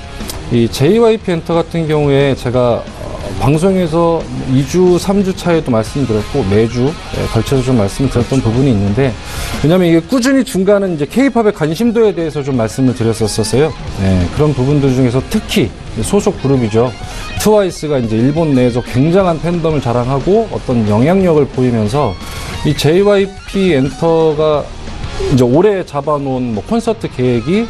이 JYP 엔터 같은 경우에 제가 방송에서 2주, 3주 차에도 말씀드렸고 매주 걸쳐서 좀 말씀드렸던 부분이 있는데, 왜냐하면 이게 꾸준히 중간은 이제 K-팝의 관심도에 대해서 좀 말씀을 드렸었어요. 그런 부분들 중에서 특히 소속 그룹이죠. 트와이스가 이제 일본 내에서 굉장한 팬덤을 자랑하고 어떤 영향력을 보이면서 이 JYP 엔터가 이제 올해 잡아놓은 콘서트 계획이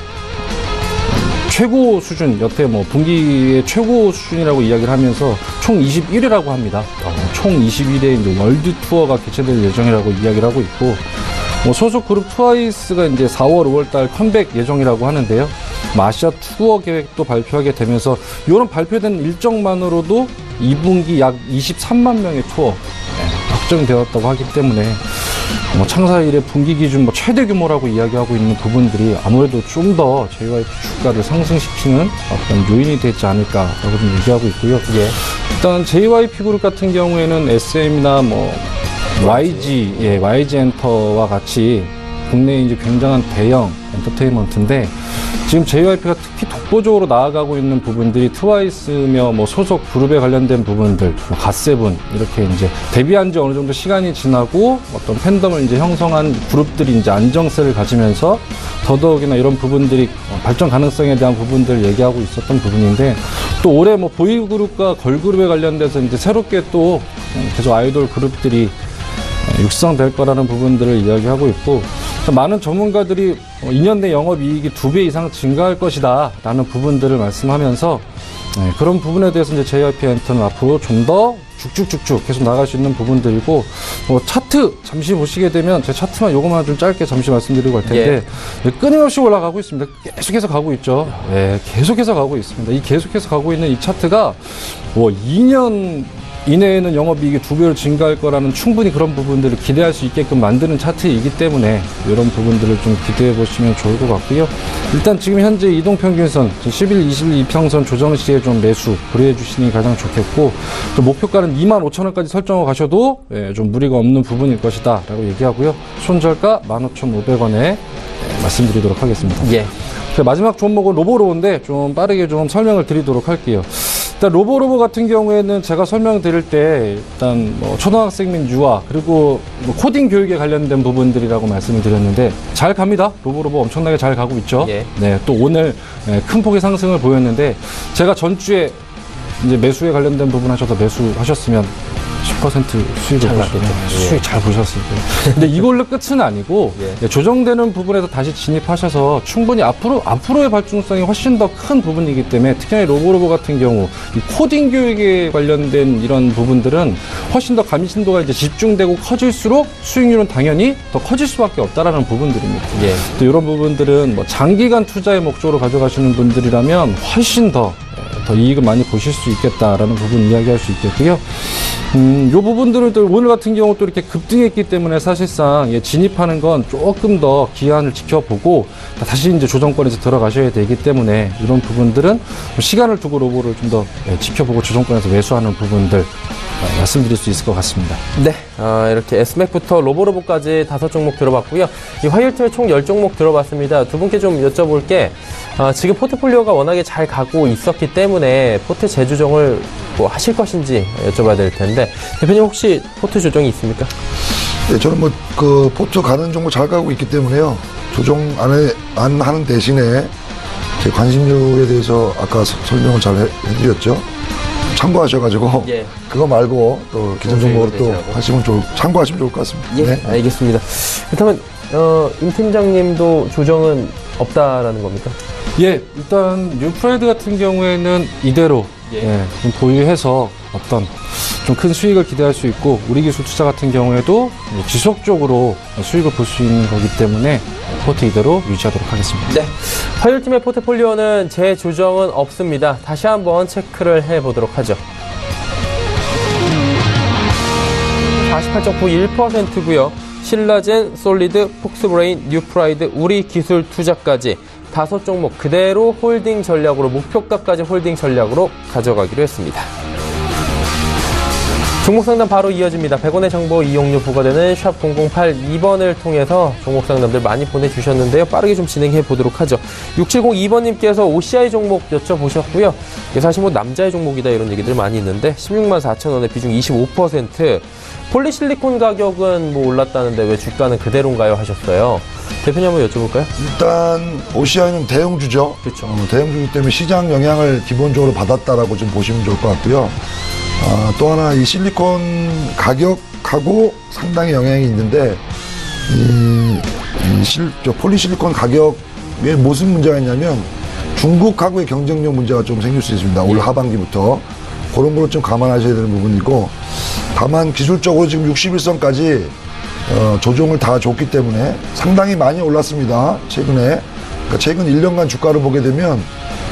최고 수준, 여태 분기의 최고 수준이라고 이야기를 하면서 총 21회라고 합니다. 총 21회 이제 월드 투어가 개최될 예정이라고 이야기를 하고 있고, 소속 그룹 트와이스가 이제 4월, 5월달 컴백 예정이라고 하는데요. 아시아 투어 계획도 발표하게 되면서 이런 발표된 일정만으로도 2분기 약 23만 명의 투어 확정되었다고 하기 때문에 창사 이래 분기 기준 최대 규모라고 이야기하고 있는 부분들이 아무래도 좀 더 JYP 주가를 상승시키는 어떤 요인이 되지 않을까라고 좀 얘기하고 있고요. 예. 일단 JYP 그룹 같은 경우에는 SM이나 YG, YG 엔터와 같이 국내에 이제 굉장한 대형 엔터테인먼트인데, 지금 JYP가 특히 독보적으로 나아가고 있는 부분들이 트와이스며 소속 그룹에 관련된 부분들, 갓세븐 이렇게 이제 데뷔한 지 어느 정도 시간이 지나고 어떤 팬덤을 이제 형성한 그룹들이 이제 안정세를 가지면서 더더욱이나 이런 부분들이 발전 가능성에 대한 부분들을 얘기하고 있었던 부분인데, 또 올해 보이그룹과 걸그룹에 관련돼서 이제 새롭게 또 계속 아이돌 그룹들이 육성될 거라는 부분들을 이야기하고 있고, 많은 전문가들이 2년 내 영업이익이 2배 이상 증가할 것이다 라는 부분들을 말씀하면서 그런 부분에 대해서 이제 JYP 엔터는 앞으로 좀 더 쭉쭉쭉쭉 계속 나갈 수 있는 부분들이고, 차트 잠시 보시게 되면 제 차트만 요것만 좀 짧게 잠시 말씀드리고 할 텐데, 끊임없이 올라가고 있습니다. 계속해서 가고 있죠. 계속해서 가고 있습니다. 이 계속해서 가고 있는 이 차트가 2년 이내에는 영업이익이 2배로 증가할 거라는 충분히 그런 부분들을 기대할 수 있게끔 만드는 차트이기 때문에 이런 부분들을 좀 기대해 보시면 좋을 것 같고요. 일단 지금 현재 이동평균선 10일, 20일 이평선 조정 시에 좀 매수 고려해 주시는 게 가장 좋겠고, 목표가는 25,000원까지 설정하고 가셔도 좀 무리가 없는 부분일 것이다 라고 얘기하고요. 손절가 15,500원에 말씀드리도록 하겠습니다. 예. 마지막 종목은 로보로보인데 좀 빠르게 좀 설명을 드리도록 할게요. 일단 로보로보 같은 경우에는 제가 설명드릴 때 일단 초등학생 및 유아 그리고 코딩 교육에 관련된 부분들이라고 말씀을 드렸는데 잘 갑니다. 로보로보 엄청나게 잘 가고 있죠. 예. 또 오늘 큰 폭의 상승을 보였는데, 제가 전주에 이제 매수에 관련된 부분 하셔서 매수하셨으면 10% 수익을 수익 잘 보셨을 거예요. 근데 이걸로 끝은 아니고 조정되는 부분에서 다시 진입하셔서 충분히 앞으로의 발전성이 훨씬 더 큰 부분이기 때문에 특히나 로보로보 같은 경우 이 코딩 교육에 관련된 이런 부분들은 훨씬 더 감신도가 이제 집중되고 커질수록 수익률은 당연히 더 커질 수밖에 없다라는 부분들입니다. 또 이런 부분들은 뭐 장기간 투자의 목적으로 가져가시는 분들이라면 훨씬 더 이익을 많이 보실 수 있겠다라는 부분 이야기할 수 있겠고요. 이 부분들을 또 오늘 같은 경우 또 이렇게 급등했기 때문에 사실상 진입하는 건 조금 더 기한을 지켜보고 다시 이제 조정권에서 들어가셔야 되기 때문에 이런 부분들은 시간을 두고 로보를 좀 더 지켜보고 조정권에서 매수하는 부분들 말씀드릴 수 있을 것 같습니다. 네, 이렇게 S맥부터 로보로보까지 5종목 들어봤고요. 이 화요일에 총 10종목 들어봤습니다. 두 분께 좀 여쭤볼 게 지금 포트폴리오가 워낙에 잘 가고 있었기 때문에 포트 재조정을 뭐 하실 것인지 여쭤봐야 될 텐데 대표님 혹시 포트 조정이 있습니까? 네, 저는 포트 가는 종목 잘 가고 있기 때문에요. 조정 안 하는 대신에 제 관심주에 대해서 아까 설명을 잘 해드렸죠. 참고하셔가지고 그거 말고 또 기존 종목으로 또 참고하시면 좋을 것 같습니다. 네, 알겠습니다. 그렇다면 임 팀장님도 조정은 없다라는 겁니까? 일단 뉴프라이드 같은 경우에는 이대로 좀 보유해서 어떤 좀 큰 수익을 기대할 수 있고 우리 기술 투자 같은 경우에도 지속적으로 수익을 볼 수 있는 거기 때문에 포트 이대로 유지하도록 하겠습니다. 네, 화요일팀의 포트폴리오는 재조정은 없습니다. 다시 한번 체크를 해보도록 하죠. 48.91%고요. 신라젠, 솔리드, 폭스브레인, 뉴프라이드, 우리기술투자까지 5종목 그대로 홀딩 전략으로 목표가까지 홀딩 전략으로 가져가기로 했습니다. 종목 상담 바로 이어집니다. 100원의 정보 이용료 부과되는 샵 0082번을 통해서 종목 상담들 많이 보내주셨는데요. 빠르게 좀 진행해 보도록 하죠. 6702번님께서 OCI 종목 여쭤보셨고요. 이게 사실 뭐 남자의 종목이다 이런 얘기들 많이 있는데 164,000원에 비중 25%. 폴리실리콘 가격은 뭐 올랐다는데 왜 주가는 그대로인가요 하셨어요. 대표님 한번 여쭤볼까요? 일단 OCI는 대형주죠. 그렇죠. 대형주기 때문에 시장 영향을 기본적으로 받았다라고 좀 보시면 좋을 것 같고요. 또 하나 이 실리콘 가격하고 상당히 영향이 있는데 폴리실리콘 가격에 무슨 문제가 있냐면 중국하고의 경쟁력 문제가 좀 생길 수 있습니다. 올 하반기부터 그런 걸 좀 감안하셔야 되는 부분이고 다만 기술적으로 지금 61선까지 조정을 다 줬기 때문에 상당히 많이 올랐습니다. 최근에 그러니까 최근 1년간 주가를 보게 되면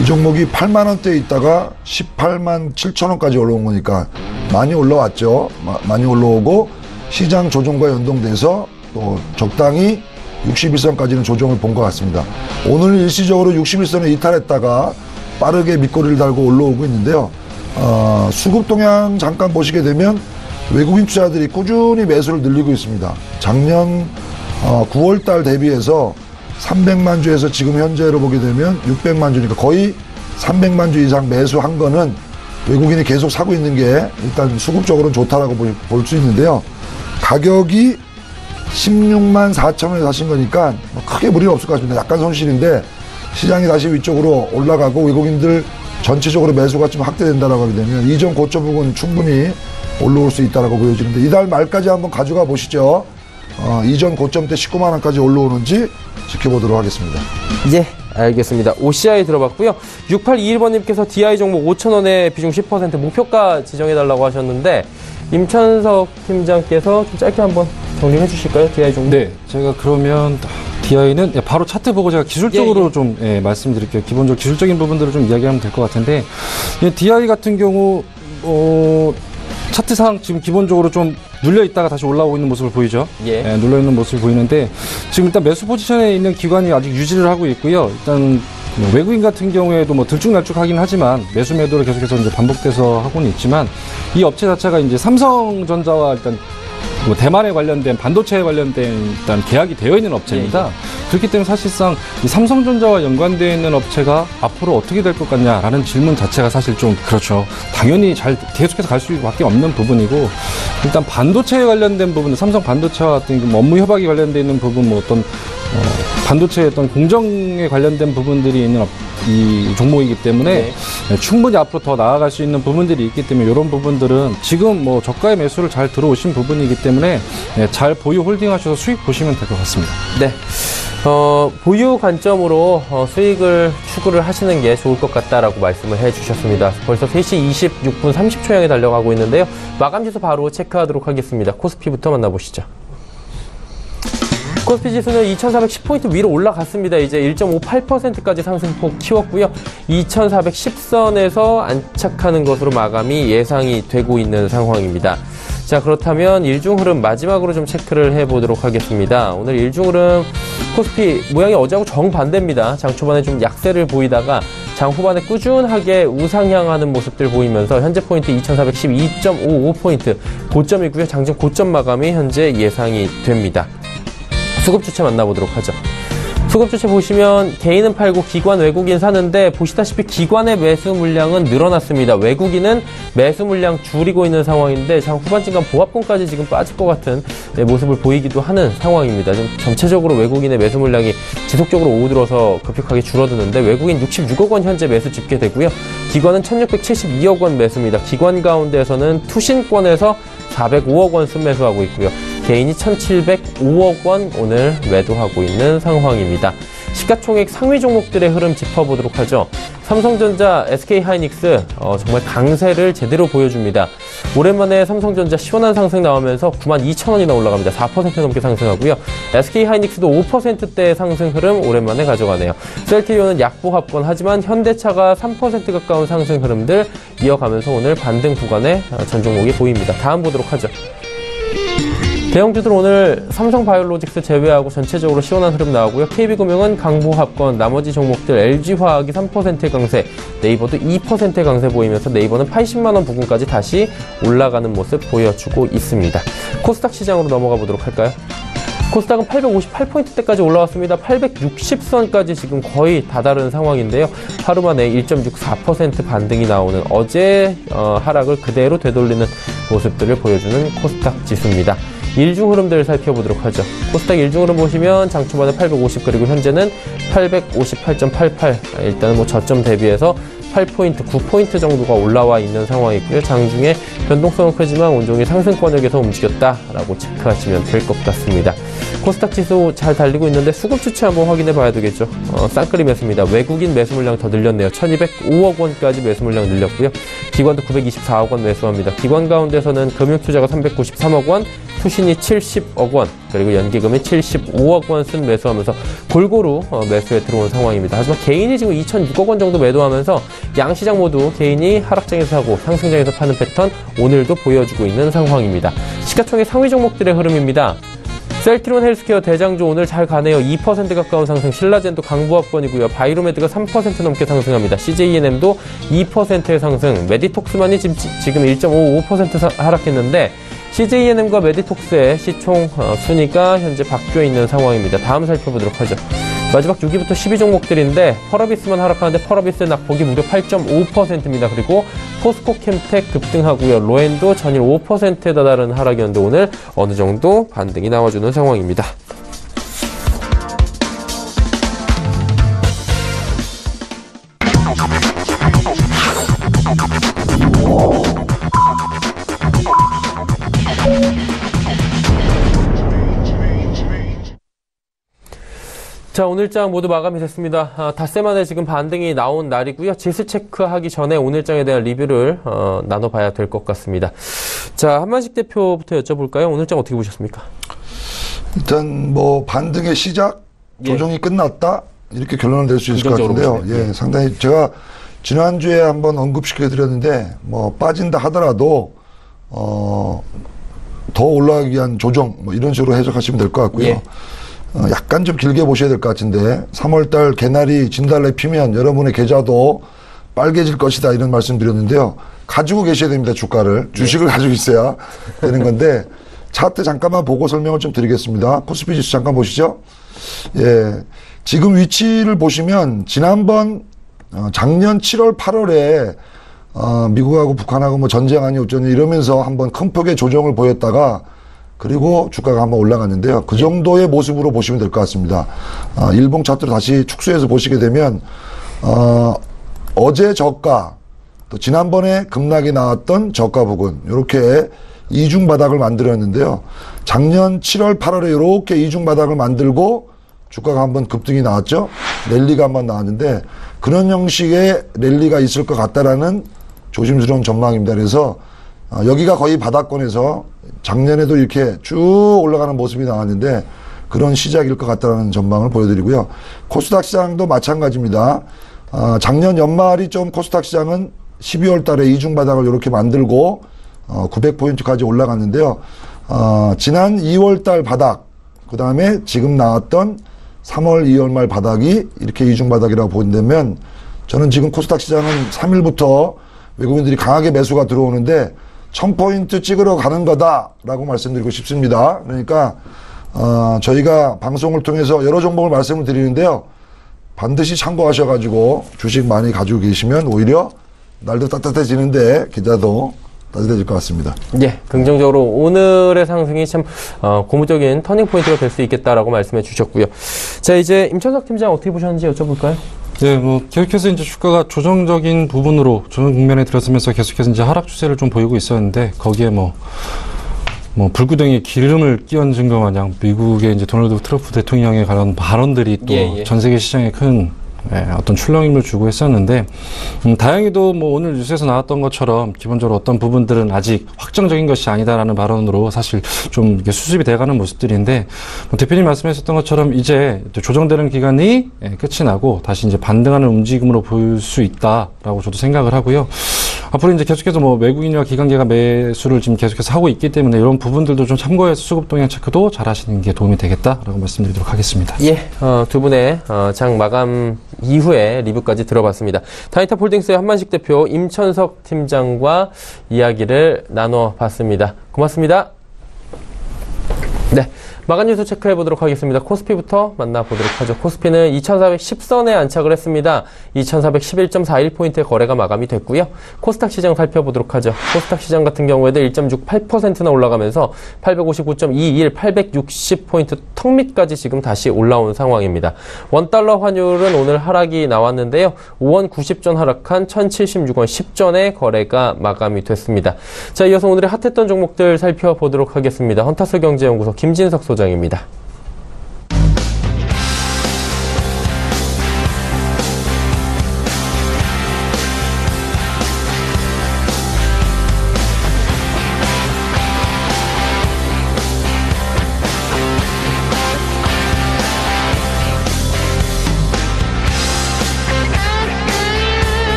이 종목이 8만 원대에 있다가 18만 7천 원까지 올라온 거니까 많이 올라왔죠. 많이 올라오고 시장 조정과 연동돼서 또 적당히 61선까지는 조정을 본 것 같습니다. 오늘 일시적으로 61선에 이탈했다가 빠르게 밑거리를 달고 올라오고 있는데요. 수급 동향 잠깐 보시게 되면 외국인 투자들이 꾸준히 매수를 늘리고 있습니다. 작년 9월 달 대비해서 300만 주에서 지금 현재로 보게 되면 600만 주니까 거의 300만 주 이상 매수한 거는 외국인이 계속 사고 있는 게 일단 수급적으로는 좋다라고 볼 수 있는데요. 가격이 16만 4천 원에 사신 거니까 크게 무리는 없을 것 같습니다. 약간 손실인데 시장이 다시 위쪽으로 올라가고 외국인들 전체적으로 매수가 좀 확대된다라고 하게 되면 이전 고점 부분 충분히 올라올 수 있다라고 보여지는데 이달 말까지 한번 가져가 보시죠. 이전 고점 때 19만 원까지 올라오는지 지켜보도록 하겠습니다. 예, 알겠습니다. OCI 들어봤고요. 6821번님께서 DI 종목 5,000원에 비중 10% 목표가 지정해달라고 하셨는데 임천석 팀장께서 좀 짧게 한번 정리해 주실까요? DI 종목. 네, 제가 그러면 DI는 바로 차트 보고 제가 기술적으로 좀 말씀드릴게요. 기본적으로 기술적인 부분들을 좀 이야기하면 될 것 같은데 DI 같은 경우 차트상 지금 기본적으로 좀 눌려 있다가 다시 올라오고 있는 모습을 보이죠. 눌려 있는 모습을 보이는데 지금 일단 매수 포지션에 있는 기관이 아직 유지를 하고 있고요. 일단 외국인 같은 경우에도 뭐 들쭉날쭉하긴 하지만 매수 매도를 계속해서 이제 반복돼서 하고는 있지만 이 업체 자체가 이제 삼성전자와 일단 뭐 대만에 관련된 반도체에 관련된 일단 계약이 되어 있는 업체입니다. 그렇기 때문에 사실상 이 삼성전자와 연관되어 있는 업체가 앞으로 어떻게 될 것 같냐라는 질문 자체가 사실 좀 그렇죠. 당연히 잘 계속해서 갈 수밖에 없는 부분이고 일단 반도체에 관련된 부분, 삼성 반도체와 같은 업무 협약이 관련되어 있는 부분, 뭐 어떤 반도체의 어떤 공정에 관련된 부분들이 있는 이 종목이기 때문에 충분히 앞으로 더 나아갈 수 있는 부분들이 있기 때문에 이런 부분들은 지금 뭐 저가의 매수를 잘 들어오신 부분이기 때문에 잘 보유 홀딩하셔서 수익 보시면 될 것 같습니다. 네. 보유 관점으로 수익을 추구를 하시는 게 좋을 것 같다라고 말씀을 해주셨습니다. 벌써 3시 26분 30초 향해 달려가고 있는데요. 마감 지수 바로 체크하도록 하겠습니다. 코스피부터 만나보시죠. 코스피 지수는 2410포인트 위로 올라갔습니다. 이제 1.58%까지 상승폭 키웠고요. 2410선에서 안착하는 것으로 마감이 예상이 되고 있는 상황입니다. 자, 그렇다면 일중 흐름 마지막으로 좀 체크를 해보도록 하겠습니다. 오늘 일중 흐름 코스피 모양이 어제하고 정반대입니다. 장 초반에 좀 약세를 보이다가 장 후반에 꾸준하게 우상향하는 모습들 보이면서 현재 포인트 2412.55포인트 고점이고요. 장중 고점 마감이 현재 예상이 됩니다. 수급 주체 만나보도록 하죠. 수급 주체 보시면 개인은 팔고 기관 외국인 사는데 보시다시피 기관의 매수 물량은 늘어났습니다. 외국인은 매수 물량 줄이고 있는 상황인데 장 후반쯤간 보합권까지 지금 빠질 것 같은 모습을 보이기도 하는 상황입니다. 좀 전체적으로 외국인의 매수 물량이 지속적으로 오들어서 급격하게 줄어드는데 외국인 66억 원 현재 매수 집계되고요. 기관은 1672억 원 매수입니다. 기관 가운데에서는 투신권에서 405억 원 순매수하고 있고요. 개인이 1705억 원 오늘 매도하고 있는 상황입니다. 시가총액 상위 종목들의 흐름 짚어보도록 하죠. 삼성전자, SK하이닉스 정말 강세를 제대로 보여줍니다. 오랜만에 삼성전자 시원한 상승 나오면서 92,000원이나 올라갑니다. 4% 넘게 상승하고요. SK하이닉스도 5%대의 상승 흐름 오랜만에 가져가네요. 셀트리온은 약보합권 하지만 현대차가 3% 가까운 상승 흐름들 이어가면서 오늘 반등 구간에 전 종목이 보입니다. 다음 보도록 하죠. 대형주들 오늘 삼성바이오로직스 제외하고 전체적으로 시원한 흐름 나오고요. KB금융은 강보합권, 나머지 종목들 LG화학이 3%의 강세, 네이버도 2%의 강세 보이면서 네이버는 80만 원 부근까지 다시 올라가는 모습 보여주고 있습니다. 코스닥 시장으로 넘어가 보도록 할까요? 코스닥은 858포인트대까지 올라왔습니다. 860선까지 지금 거의 다다른 상황인데요. 하루 만에 1.64% 반등이 나오는 어제 하락을 그대로 되돌리는 모습들을 보여주는 코스닥 지수입니다. 일중 흐름들을 살펴보도록 하죠. 코스닥 일중 흐름 보시면 장 초반에 850 그리고 현재는 858.88 일단은 뭐 저점 대비해서 8포인트, 9포인트 정도가 올라와 있는 상황이고요. 장중에 변동성은 크지만 온종일 상승권역에서 움직였다라고 체크하시면 될 것 같습니다. 코스닥 지수 잘 달리고 있는데 수급 주체 한번 확인해 봐야 되겠죠. 쌍끌이 매수입니다. 외국인 매수 물량 더 늘렸네요. 1205억 원까지 매수 물량 늘렸고요. 기관도 924억 원 매수합니다. 기관 가운데서는 금융투자가 393억 원, 투신이 70억 원, 그리고 연기금이 75억 원 순 매수하면서 골고루 매수에 들어온 상황입니다. 하지만 개인이 지금 2,006억 원 정도 매도하면서 양시장 모두 개인이 하락장에서 사고 상승장에서 파는 패턴 오늘도 보여주고 있는 상황입니다. 시가총액 상위 종목들의 흐름입니다. 셀트리온 헬스케어 대장주 오늘 잘 가네요. 2% 가까운 상승, 신라젠도 강보합권이고요. 바이로메드가 3% 넘게 상승합니다. CJENM도 2%의 상승, 메디톡스만이 지금 1.55% 하락했는데 CJENM과 메디톡스의 시총 순위가 현재 바뀌어 있는 상황입니다. 다음 살펴보도록 하죠. 마지막 6위부터 10위 종목들인데 펄어비스만 하락하는데 펄어비스의 낙폭이 무려 8.5%입니다. 그리고 포스코 캠텍 급등하고요. 로엔도 전일 5%에 다다른 하락이었는데 오늘 어느 정도 반등이 나와주는 상황입니다. 자, 오늘장 모두 마감이 됐습니다. 닷새만에 지금 반등이 나온 날이고요. 지수 체크하기 전에 오늘장에 대한 리뷰를 나눠봐야 될 것 같습니다. 자, 한만식 대표부터 여쭤볼까요? 오늘장 어떻게 보셨습니까? 일단 뭐 반등의 시작, 조정이 끝났다 이렇게 결론을 낼 수 있을 것 같은데요. 예, 상당히 제가 지난주에 한번 언급시켜 드렸는데 뭐 빠진다 하더라도 더 올라가기 위한 조정 뭐 이런 식으로 해석하시면 될 것 같고요. 예. 약간 좀 길게 보셔야 될 것 같은데 3월달 개나리 진달래 피면 여러분의 계좌도 빨개질 것이다 이런 말씀 드렸는데요. 가지고 계셔야 됩니다. 주가를. 주식을 가지고 있어야 되는 건데 차트 잠깐만 보고 설명을 좀 드리겠습니다. 코스피 지수 잠깐 보시죠. 예, 지금 위치를 보시면 지난번 작년 7월 8월에 미국하고 북한하고 뭐 전쟁하니 어쩌니 이러면서 한번 큰 폭의 조정을 보였다가 그리고 주가가 한번 올라갔는데요. 그 정도의 모습으로 보시면 될 것 같습니다. 일봉 차트로 다시 축소해서 보시게 되면 어제 저가, 또 지난번에 급락이 나왔던 저가 부근, 이렇게 이중 바닥을 만들었는데요. 작년 7월, 8월에 이렇게 이중 바닥을 만들고 주가가 한번 급등이 나왔죠. 랠리가 한번 나왔는데 그런 형식의 랠리가 있을 것 같다라는 조심스러운 전망입니다. 그래서 여기가 거의 바닥권에서 작년에도 이렇게 쭉 올라가는 모습이 나왔는데 그런 시작일 것 같다는 전망을 보여드리고요. 코스닥 시장도 마찬가지입니다. 작년 연말이 좀 코스닥 시장은 12월 달에 이중 바닥을 이렇게 만들고 900포인트까지 올라갔는데요. 지난 2월 달 바닥, 그 다음에 지금 나왔던 3월, 2월 말 바닥이 이렇게 이중 바닥이라고 본다면 저는 지금 코스닥 시장은 3일부터 외국인들이 강하게 매수가 들어오는데 1000포인트 찍으러 가는 거다라고 말씀드리고 싶습니다. 그러니까 저희가 방송을 통해서 여러 종목을 말씀을 드리는데요. 반드시 참고하셔가지고 주식 많이 가지고 계시면 오히려 날도 따뜻해지는데 계좌도 따뜻해질 것 같습니다. 예, 긍정적으로 오늘의 상승이 참 고무적인 터닝포인트가 될 수 있겠다라고 말씀해 주셨고요. 자, 이제 임천석 팀장 어떻게 보셨는지 여쭤볼까요? 네, 계속해서 이제 주가가 조정 국면에 들어서면서 계속해서 이제 하락 추세를 좀 보이고 있었는데 거기에 불구덩이에 기름을 끼얹은 것 마냥 미국의 이제 도널드 트럼프 대통령에 관한 발언들이 또 전 세계 시장에 큰 어떤 출렁임을 주고 했었는데, 다행히도 오늘 뉴스에서 나왔던 것처럼 기본적으로 어떤 부분들은 아직 확정적인 것이 아니다라는 발언으로 사실 좀 이렇게 수습이 돼가는 모습들인데, 대표님 말씀하셨던 것처럼 이제 조정되는 기간이 끝이 나고 다시 이제 반등하는 움직임으로 보일 수 있다라고 저도 생각을 하고요. 앞으로 이제 계속해서 외국인이나 기관계가 매수를 지금 계속해서 하고 있기 때문에 이런 부분들도 좀 참고해서 수급 동향 체크도 잘 하시는 게 도움이 되겠다라고 말씀드리도록 하겠습니다. 예, 두 분의 장 마감 이후에 리뷰까지 들어봤습니다. 다이탑 홀딩스의 한만식 대표 임천석 팀장과 이야기를 나눠봤습니다. 고맙습니다. 네. 마감 뉴스 체크해 보도록 하겠습니다. 코스피부터 만나보도록 하죠. 코스피는 2410선에 안착을 했습니다. 2411.41포인트의 거래가 마감이 됐고요. 코스닥 시장 살펴보도록 하죠. 코스닥 시장 같은 경우에도 1.68%나 올라가면서 859.21, 860포인트 턱 밑까지 지금 다시 올라온 상황입니다. 원달러 환율은 오늘 하락이 나왔는데요. 5원 90전 하락한 1076원 10전의 거래가 마감이 됐습니다. 자, 이어서 오늘의 핫했던 종목들 살펴보도록 하겠습니다. 헌터스 경제연구소 김진석 소장입니다.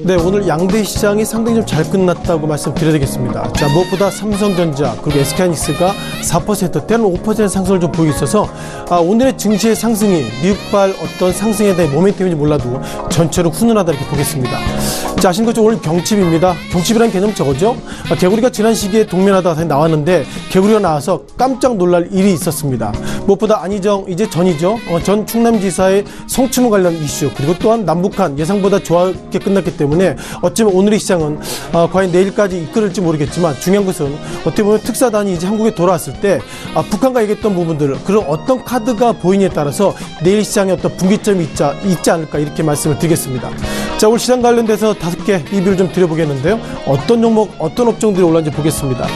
네, 오늘 양대 시장이 상당히 좀 잘 끝났다고 말씀드려야 되겠습니다. 자, 무엇보다 삼성전자 그리고 SK하이닉스가 4% 때는 5% 상승을 좀 보이고 있어서 오늘의 증시의 상승이 미국발 어떤 상승에 대한 모멘텀인지 몰라도 전체로 훈훈하다 이렇게 보겠습니다. 자, 아시는 것처럼 오늘 경칩입니다. 경칩이라는 개념은 저거죠. 개구리가 지난 시기에 동면하다가 다시 나왔는데 개구리가 나와서 깜짝 놀랄 일이 있었습니다. 무엇보다 안희정 이제 전이죠. 전 충남지사의 성추문 관련 이슈 그리고 또한 남북한 예상보다 좋게 끝났기 때문에 때문에 어쩌면 오늘의 시장은 과연 내일까지 이끌을지 모르겠지만 중요한 것은 어떻게 보면 특사단이 이제 한국에 돌아왔을 때 북한과 얘기했던 부분들 그런 어떤 카드가 보이냐에 따라서 내일 시장에 어떤 분기점이 있지 않을까 이렇게 말씀을 드리겠습니다. 자, 오늘 시장 관련돼서 5개 리뷰를 좀 드려보겠는데요. 어떤 종목, 어떤 업종들이 올랐는지 보겠습니다.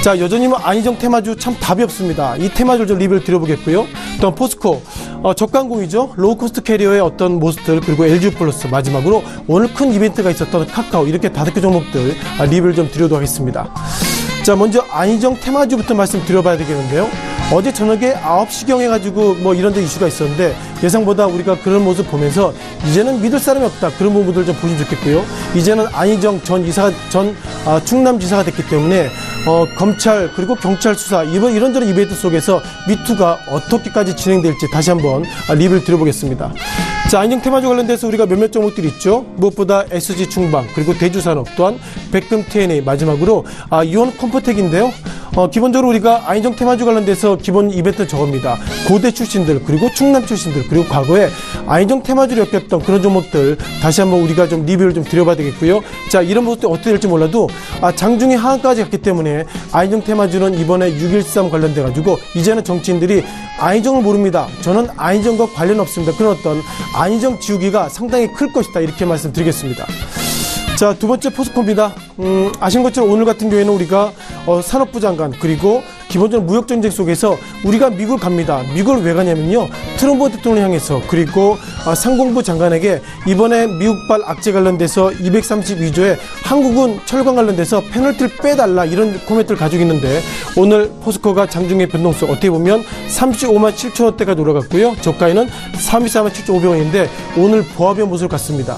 자, 여전히 안희정 테마주 참 답이 없습니다. 이 테마주를 좀 리뷰를 드려보겠고요. 또한 포스코, 저가항공이죠. 로우코스트 캐리어의 어떤 모습들, 그리고 LG플러스, 마지막으로 오늘 큰 이벤트가 있었던 카카오, 이렇게 5개 종목들 리뷰를 좀 드리도록 하겠습니다. 자, 먼저 안희정 테마주부터 말씀드려봐야 되겠는데요. 어제 저녁에 9시경 해가지고 뭐 이런 데 이슈가 있었는데 예상보다 우리가 그런 모습 보면서 이제는 믿을 사람이 없다, 그런 부분들 좀 보시면 좋겠고요. 이제는 안희정 전 충남지사가 됐기 때문에 검찰 그리고 경찰 수사 이런저런 이벤트 속에서 미투가 어떻게까지 진행될지 다시 한번 리뷰를 드려보겠습니다. 자, 안희정 테마주 관련돼서 우리가 몇몇 종목들이 있죠. 무엇보다 SG중방 그리고 대주산업, 또한 백금 TNA, 마지막으로 이온 컴포텍인데요. 기본적으로 우리가 안희정 테마주 관련돼서 기본 이벤트 저겁니다. 고대 출신들 그리고 충남 출신들 그리고 과거에 안희정 테마주를 엮였던 그런 종목들 다시 한번 우리가 좀 리뷰를 좀 드려봐야 되겠고요. 자, 이런 모습도 어떻게 될지 몰라도 장중에 하한까지 갔기 때문에 안희정 테마주는 이번에 6.13 관련돼 가지고 이제는 정치인들이 안희정을 모릅니다, 저는 안희정과 관련 없습니다, 그런 어떤 안희정 지우기가 상당히 클 것이다, 이렇게 말씀드리겠습니다. 자, 두 번째 포스코입니다. 아시는 것처럼 오늘 같은 경우에는 우리가 산업부 장관 그리고 기본적으로 무역전쟁 속에서 우리가 미국을 갑니다. 미국을 왜 가냐면요, 트럼프 대통령 향해서, 그리고 상공부 장관에게 이번에 미국발 악재 관련돼서 232조에 한국은 철강 관련돼서 페널티를 빼달라, 이런 코멘트를 가지고 있는데 오늘 포스코가 장중에 변동성 어떻게 보면 35만 7천 원대까지 올라갔고요. 저가에는 34만 7,500원인데 오늘 보합의 모습을 갖습니다.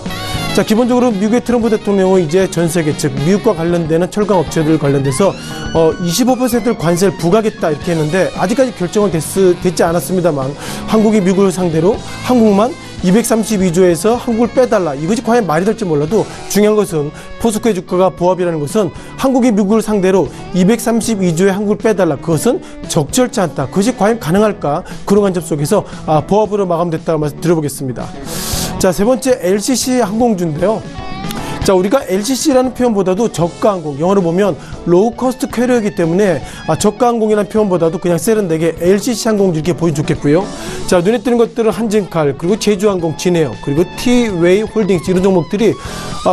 자, 기본적으로 미국의 트럼프 대통령은 이제 전 세계, 즉 미국과 관련되는 철강 업체들 관련돼서 25%를 관세를 부과하겠다 이렇게 했는데 아직까지 결정은 됐지 않았습니다만 한국이 미국을 상대로 한국만 232조에서 한국을 빼달라, 이것이 과연 말이 될지 몰라도 중요한 것은 포스코의 주가가 보합이라는 것은 한국이 미국을 상대로 232조에 한국을 빼달라, 그것은 적절치 않다, 그것이 과연 가능할까, 그런 관점 속에서 보합으로 마감됐다고 말씀 드려보겠습니다. 자, 세 번째 LCC 항공주인데요. 자, 우리가 LCC라는 표현보다도 저가항공, 영어로 보면 로우코스트 캐리어이기 때문에 저가항공이라는 표현보다도 그냥 세련되게 LCC 항공주 이렇게 보여주면 좋겠고요. 자, 눈에 띄는 것들은 한진칼, 그리고 제주항공, 진에어, 그리고 T-웨이 홀딩스, 이런 종목들이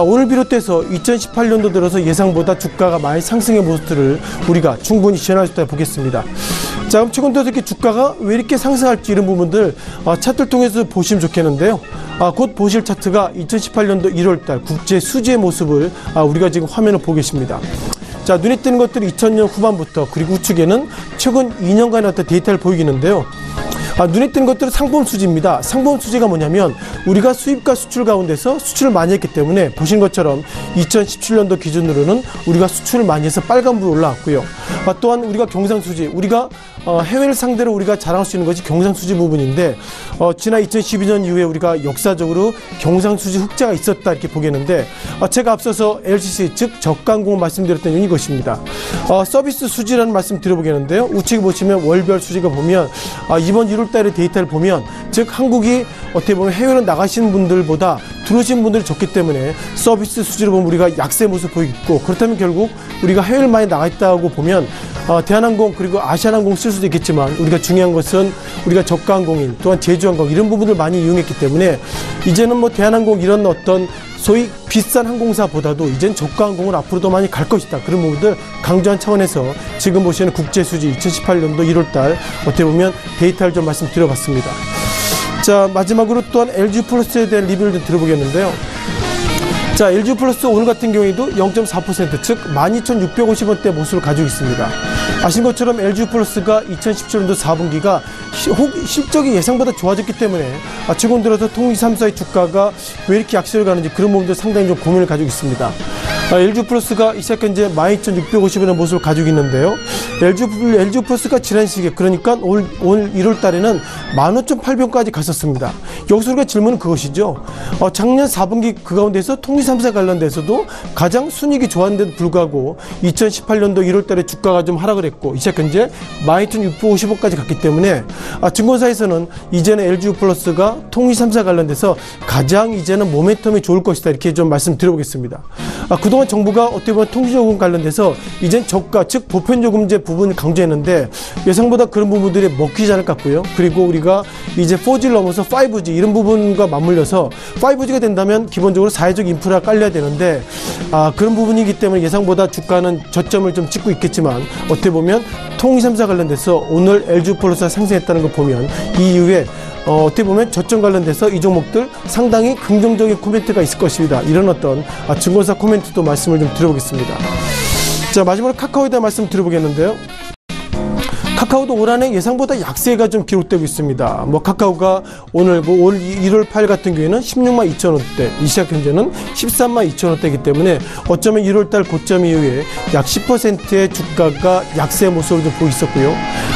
오늘 비롯해서 2018년도 들어서 예상보다 주가가 많이 상승의 모습들을 우리가 충분히 시연할 수 있다고 보겠습니다. 자, 그럼 최근 들어서 이렇게 주가가 왜 이렇게 상승할지 이런 부분들 차트를 통해서 보시면 좋겠는데요. 곧 보실 차트가 2018년도 1월달 국제 수지의 모습을 우리가 지금 화면을 보고 계십니다. 자, 눈에 띄는 것들이 2000년 후반부터, 그리고 우측에는 최근 2년간의 어떤 데이터를 보이겠는데요. 눈에 띄는 것들은 상품 수지입니다. 상품 수지가 뭐냐면 우리가 수입과 수출 가운데서 수출을 많이 했기 때문에 보신 것처럼 2017년도 기준으로는 우리가 수출을 많이 해서 빨간불이 올라왔고요. 또한 우리가 경상수지, 우리가 해외를 상대로 우리가 자랑할 수 있는 것이 경상수지 부분인데 지난 2012년 이후에 우리가 역사적으로 경상수지 흑자가 있었다 이렇게 보겠는데 제가 앞서서 LCC 즉 저가항공을 말씀드렸던 이유는 이것입니다. 서비스 수지라는 말씀 드려보겠는데요. 우측에 보시면 월별 수지가 보면 이번 1월달의 데이터를 보면 즉 한국이 어떻게 보면 해외로 나가시는 분들보다 들어오신 분들이 적기 때문에 서비스 수지로 보면 우리가 약세 모습 보이고, 그렇다면 결국 우리가 해외를 많이 나가 있다고 보면 대한항공 그리고 아시아나항공 쓸 수도 있겠지만 우리가 중요한 것은 우리가 저가항공인 또한 제주항공 이런 부분을 많이 이용했기 때문에 이제는 뭐 대한항공 이런 어떤 소위 비싼 항공사보다도 이젠 저가항공을 앞으로도 많이 갈 것이다, 그런 부분들 강조한 차원에서 지금 보시는 국제수지 2018년도 1월달 어떻게 보면 데이터를 좀 말씀드려봤습니다. 자, 마지막으로 또한 LG플러스에 대한 리뷰를 좀 들어보겠는데요. 자, LG플러스 오늘 같은 경우에도 0.4% 즉 12,650원대 모습을 가지고 있습니다. 아신 것처럼 LG플러스가 2017년도 4분기가 실적이 예상보다 좋아졌기 때문에 최근 들어서 통일 3사의 주가가 왜 이렇게 약세를 가는지 그런 부분도 상당히 좀 고민을 가지고 있습니다. LG플러스가 이 시각 현재 12,650원의 모습을 가지고 있는데요. LG플러스가 지난 시기에, 그러니까 올 1월 달에는 15,800원까지 갔었습니다. 여기서 우리가 질문은 그것이죠. 작년 4분기 그 가운데서 통신 3사 관련돼서도 가장 순이익이 좋았는데도 불구하고 2018년도 1월 달에 주가가 좀 하락을 했고, 이 시각 현재 12,650원까지 갔기 때문에 증권사에서는 이제는 LG플러스가 통신 3사 관련돼서 가장 이제는 모멘텀이 좋을 것이다, 이렇게 좀 말씀드려보겠습니다. 그동안 정부가 어떻게 보면 통신요금 관련돼서 이젠 저가, 즉 보편요금제 부분을 강조했는데 예상보다 그런 부분들이 먹히지 않을 것 같고요. 그리고 우리가 이제 4G를 넘어서 5G 이런 부분과 맞물려서 5G가 된다면 기본적으로 사회적 인프라가 깔려야 되는데 그런 부분이기 때문에 예상보다 주가는 저점을 좀 찍고 있겠지만 어떻게 보면 통신 3사 관련돼서 오늘 LG플러스가 상승했다는 거 보면 이 이후에 어떻게 보면 저점 관련돼서 이 종목들 상당히 긍정적인 코멘트가 있을 것입니다. 이런 어떤 증권사 코멘트도 말씀을 좀 드려보겠습니다. 자, 마지막으로 카카오에 대한 말씀 드려보겠는데요. 카카오도 올 한해 예상보다 약세가 좀 기록되고 있습니다. 카카오가 오늘 올 1월 8일 같은 경우에는 16만 2천 원대, 이 시각 현재는 13만 2천 원대이기 때문에 어쩌면 1월 달 고점 이후에 약 10%의 주가가 약세 모습을 좀 보이고 있었고요.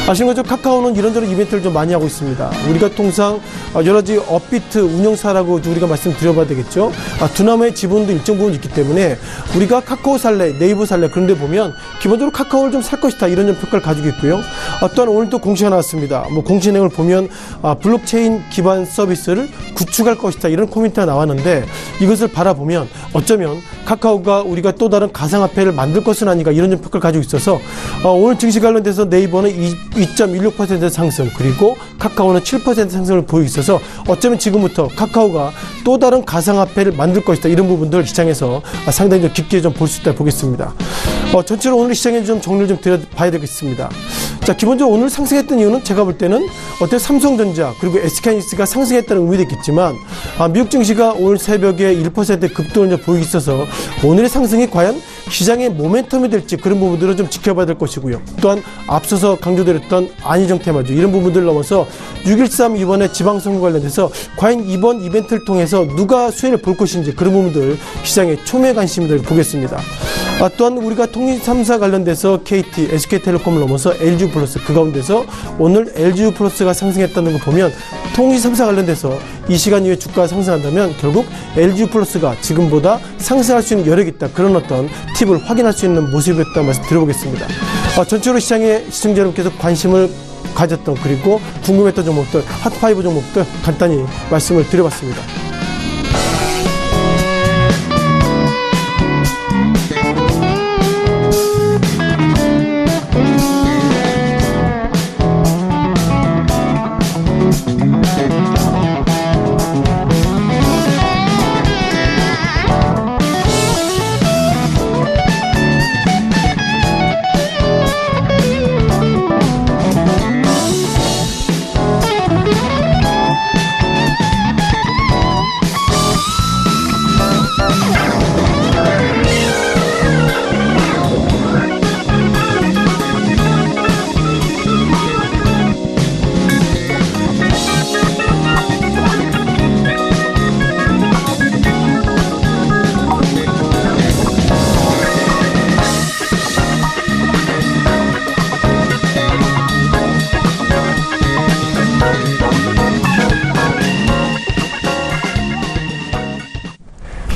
아시는 것처럼 카카오는 이런저런 이벤트를 좀 많이 하고 있습니다. 우리가 통상 여러 가지 업비트 운영사라고 우리가 말씀드려봐야 되겠죠. 두나무의 지분도 일정 부분 있기 때문에 우리가 카카오 살래, 네이버 살래 그런 데 보면 기본적으로 카카오를 좀 살 것이다, 이런 좀 평가를 가지고 있고요. 또한 오늘 또 공시가 나왔습니다. 공시 내용을 보면 블록체인 기반 서비스를 구축할 것이다, 이런 코멘트가 나왔는데 이것을 바라보면 어쩌면 카카오가 우리가 또 다른 가상화폐를 만들 것은 아닌가, 이런 좀 평가를 가지고 있어서 오늘 증시 관련돼서 네이버는 2.16% 상승, 그리고 카카오는 7% 상승을 보이고 있어서 어쩌면 지금부터 카카오가 또 다른 가상화폐를 만들 것이다, 이런 부분들 시장에서 상당히 좀 깊게 좀 볼 수 있다 보겠습니다. 전체로 오늘 시장에 좀 정리를 좀 드려봐야 되겠습니다. 자, 기본적으로 오늘 상승했던 이유는 제가 볼 때는 삼성전자 그리고 SK하이닉스가 상승했다는 의미도 있겠지만 미국 증시가 오늘 새벽에 1% 급등을 보이고 있어서 오늘의 상승이 과연 시장의 모멘텀이 될지 그런 부분들을 좀 지켜봐야 될 것이고요. 또한 앞서서 강조드렸던 안희정 테마주 이런 부분들을 넘어서 6.13 이번에 지방선거 관련돼서 과연 이번 이벤트를 통해서 누가 수혜를 볼 것인지 그런 부분들 시장의 초미의 관심을 보겠습니다. 또한 우리가 통신 3사 관련돼서 KT, SK텔레콤을 넘어서 LG플러스, 그 가운데서 오늘 LG플러스가 상승했다는 걸 보면 통신 3사 관련돼서 이 시간 이후에 주가가 상승한다면 결국 LG플러스가 지금보다 상승할 수 있는 여력이 있다, 그런 어떤 팁을 확인할 수 있는 모습이었다는 말씀 드려보겠습니다. 전체로 시장에 시청자 여러분께서 관심을 가졌던 그리고 궁금했던 종목들, 핫5 종목들 간단히 말씀을 드려봤습니다.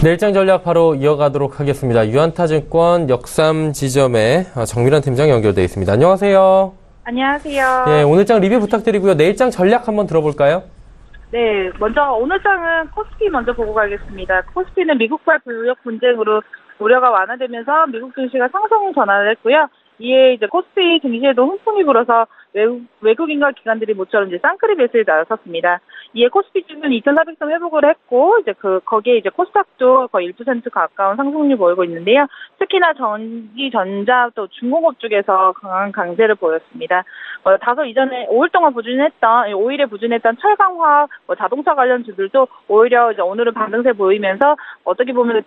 내일장 전략 바로 이어가도록 하겠습니다. 유한타증권 역삼지점의 정미란 팀장 연결되어 있습니다. 안녕하세요. 안녕하세요. 네, 오늘장 리뷰 부탁드리고요. 내일장 전략 한번 들어볼까요? 네, 먼저 오늘장은 코스피 먼저 보고 가겠습니다. 코스피는 미국발 무역 분쟁으로 우려가 완화되면서 미국 증시가 상승 전환을 했고요. 이에 이제 코스피 증시에도 훈풍이 불어서 외국인과 기관들이 모처럼 이제 쌍끌이 매수에 나섰습니다. 이에 코스피 지수는 2,400점 회복을 했고, 이제 거기에 이제 코스닥도 거의 1% 가까운 상승률 보이고 있는데요. 특히나 전기, 전자, 또 중공업 쪽에서 강한 강세를 보였습니다. 다소 이전에 5일에 부진했던 철강, 화학, 자동차 관련 주들도 오히려 이제 오늘은 반등세 보이면서 어떻게 보면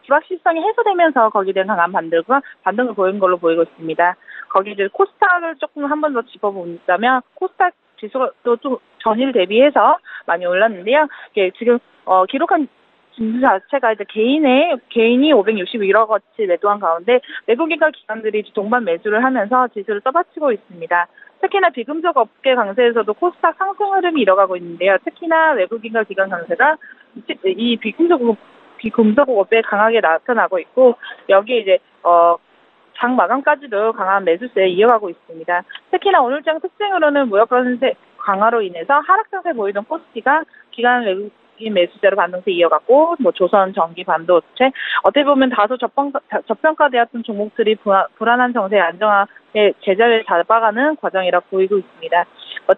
불확실성이 해소되면서 거기에 대한 강한 반등을 보인 걸로 보이고 있습니다. 거기 이제 코스닥을 조금 한 번 더 짚어본다면 코스닥 지수가 또 좀 전일 대비해서 많이 올랐는데요. 지금 기록한 지수 자체가 이제 개인이 561억 원치 매도한 가운데 외국인과 기관들이 동반 매수를 하면서 지수를 떠받치고 있습니다. 특히나 비금속 업계 강세에서도 코스닥 상승 흐름이 이어가고 있는데요. 특히나 외국인과 기관 강세가 이 비금속 업계에 강하게 나타나고 있고, 여기에 이제 장 마감까지도 강한 매수세에 이어가고 있습니다. 특히나 오늘장 특징으로는 무역 관세 강화로 인해서 하락 장세 보이던 코스피가 기관 외국인 매수세로 반등세 이어갔고, 조선, 전기, 반도체 어떻게 보면 다소 저평가되었던 종목들이 불안한 정세의 안정화에 제자리를 잡아가는 과정이라 보이고 있습니다.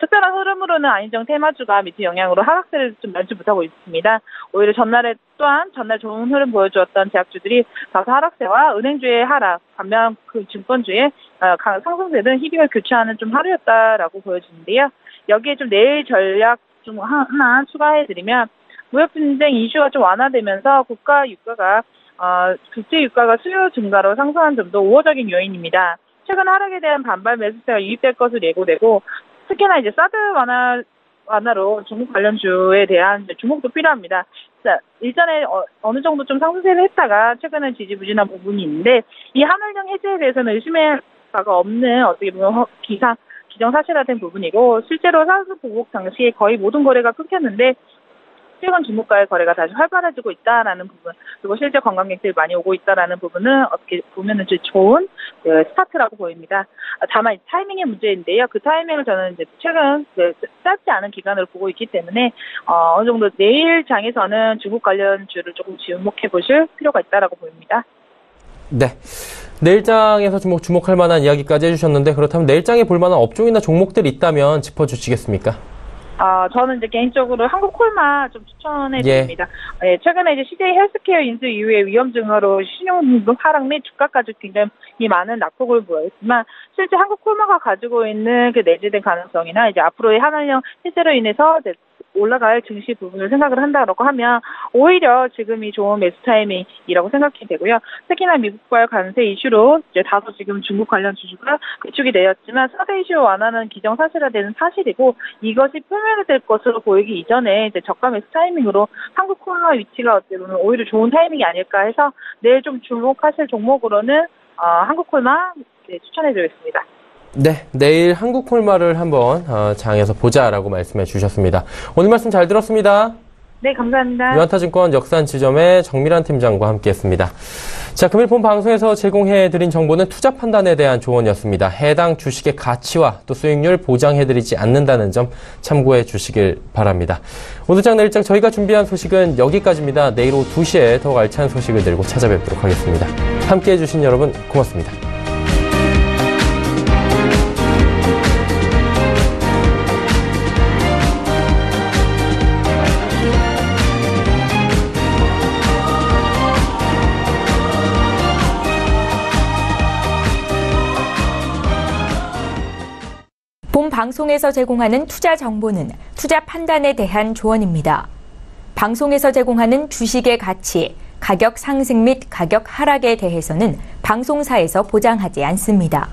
특별한 흐름으로는 안희정 테마주가 밑에 영향으로 하락세를 좀 면치 못하고 있습니다. 오히려 전날 좋은 흐름 보여주었던 제약주들이 다소 하락세와 은행주의 하락, 반면 그 증권주의 상승세는 희비가 교차하는 좀 하루였다라고 보여지는데요. 여기에 좀 내일 전략 좀 하나 추가해드리면, 무역 분쟁 이슈가 좀 완화되면서 국제 유가가 수요 증가로 상승한 점도 우호적인 요인입니다. 최근 하락에 대한 반발 매수세가 유입될 것으로 예고되고, 특히나 이제 사드 완화로 중국 관련주에 대한 주목도 필요합니다. 일전에 어느 정도 좀 상승세를 했다가 최근에 지지부진한 부분이 있는데, 이 한울령 해제에 대해서는 의심의 바가 없는 어떻게 보면 기정사실화된 부분이고, 실제로 사드 보복 당시에 거의 모든 거래가 끊겼는데 최근 중국과의 거래가 다시 활발해지고 있다라는 부분, 그리고 실제 관광객들이 많이 오고 있다라는 부분은 어떻게 보면은 좋은 스타트라고 보입니다. 다만 타이밍의 문제인데요. 그 타이밍을 저는 이제 최근 짧지 않은 기간으로 보고 있기 때문에 어느 정도 내일 장에서는 중국 관련주를 조금 주목해 보실 필요가 있다라고 보입니다. 네. 내일장에서 주목할 만한 이야기까지 해주셨는데, 그렇다면 내일장에 볼 만한 업종이나 종목들이 있다면 짚어주시겠습니까? 저는 이제 개인적으로 한국콜마 좀 추천해 드립니다. 예, 최근에 이제 CJ 헬스케어 인수 이후에 위험 증가로 신용등급 하락 및 주가까지 굉장히 많은 낙폭을 보였지만, 실제 한국콜마가 가지고 있는 그 내재된 가능성이나 이제 앞으로의 한울령 해제로 인해서 올라갈 증시 부분을 생각을 한다고 하면 오히려 지금이 좋은 매수 타이밍이라고 생각이 되고요. 특히나 미국과의 관세 이슈로 이제 다소 지금 중국 관련 주주가 위축이 되었지만, 사드 이슈 완화는 기정사실화되는 사실이고, 이것이 표면화될 것으로 보이기 이전에 이제 저가 매수 타이밍으로 한국콜마 위치가 어떻게 보면 오히려 좋은 타이밍이 아닐까 해서 내일 좀 주목하실 종목으로는 한국콜마 추천해드리겠습니다. 네, 내일 한국콜마를 한번 장에서 보자라고 말씀해 주셨습니다. 오늘 말씀 잘 들었습니다. 네, 감사합니다. 유한타증권 역산지점의 정밀한 팀장과 함께했습니다. 자, 금일 본 방송에서 제공해드린 정보는 투자 판단에 대한 조언이었습니다. 해당 주식의 가치와 또 수익률 보장해드리지 않는다는 점 참고해 주시길 바랍니다. 오늘장 내일장 저희가 준비한 소식은 여기까지입니다. 내일 오후 2시에 더욱 알찬 소식을 들고 찾아뵙도록 하겠습니다. 함께해 주신 여러분 고맙습니다. 본 방송에서 제공하는 투자 정보는 투자 판단에 대한 조언입니다. 방송에서 제공하는 주식의 가치, 가격 상승 및 가격 하락에 대해서는 방송사에서 보장하지 않습니다.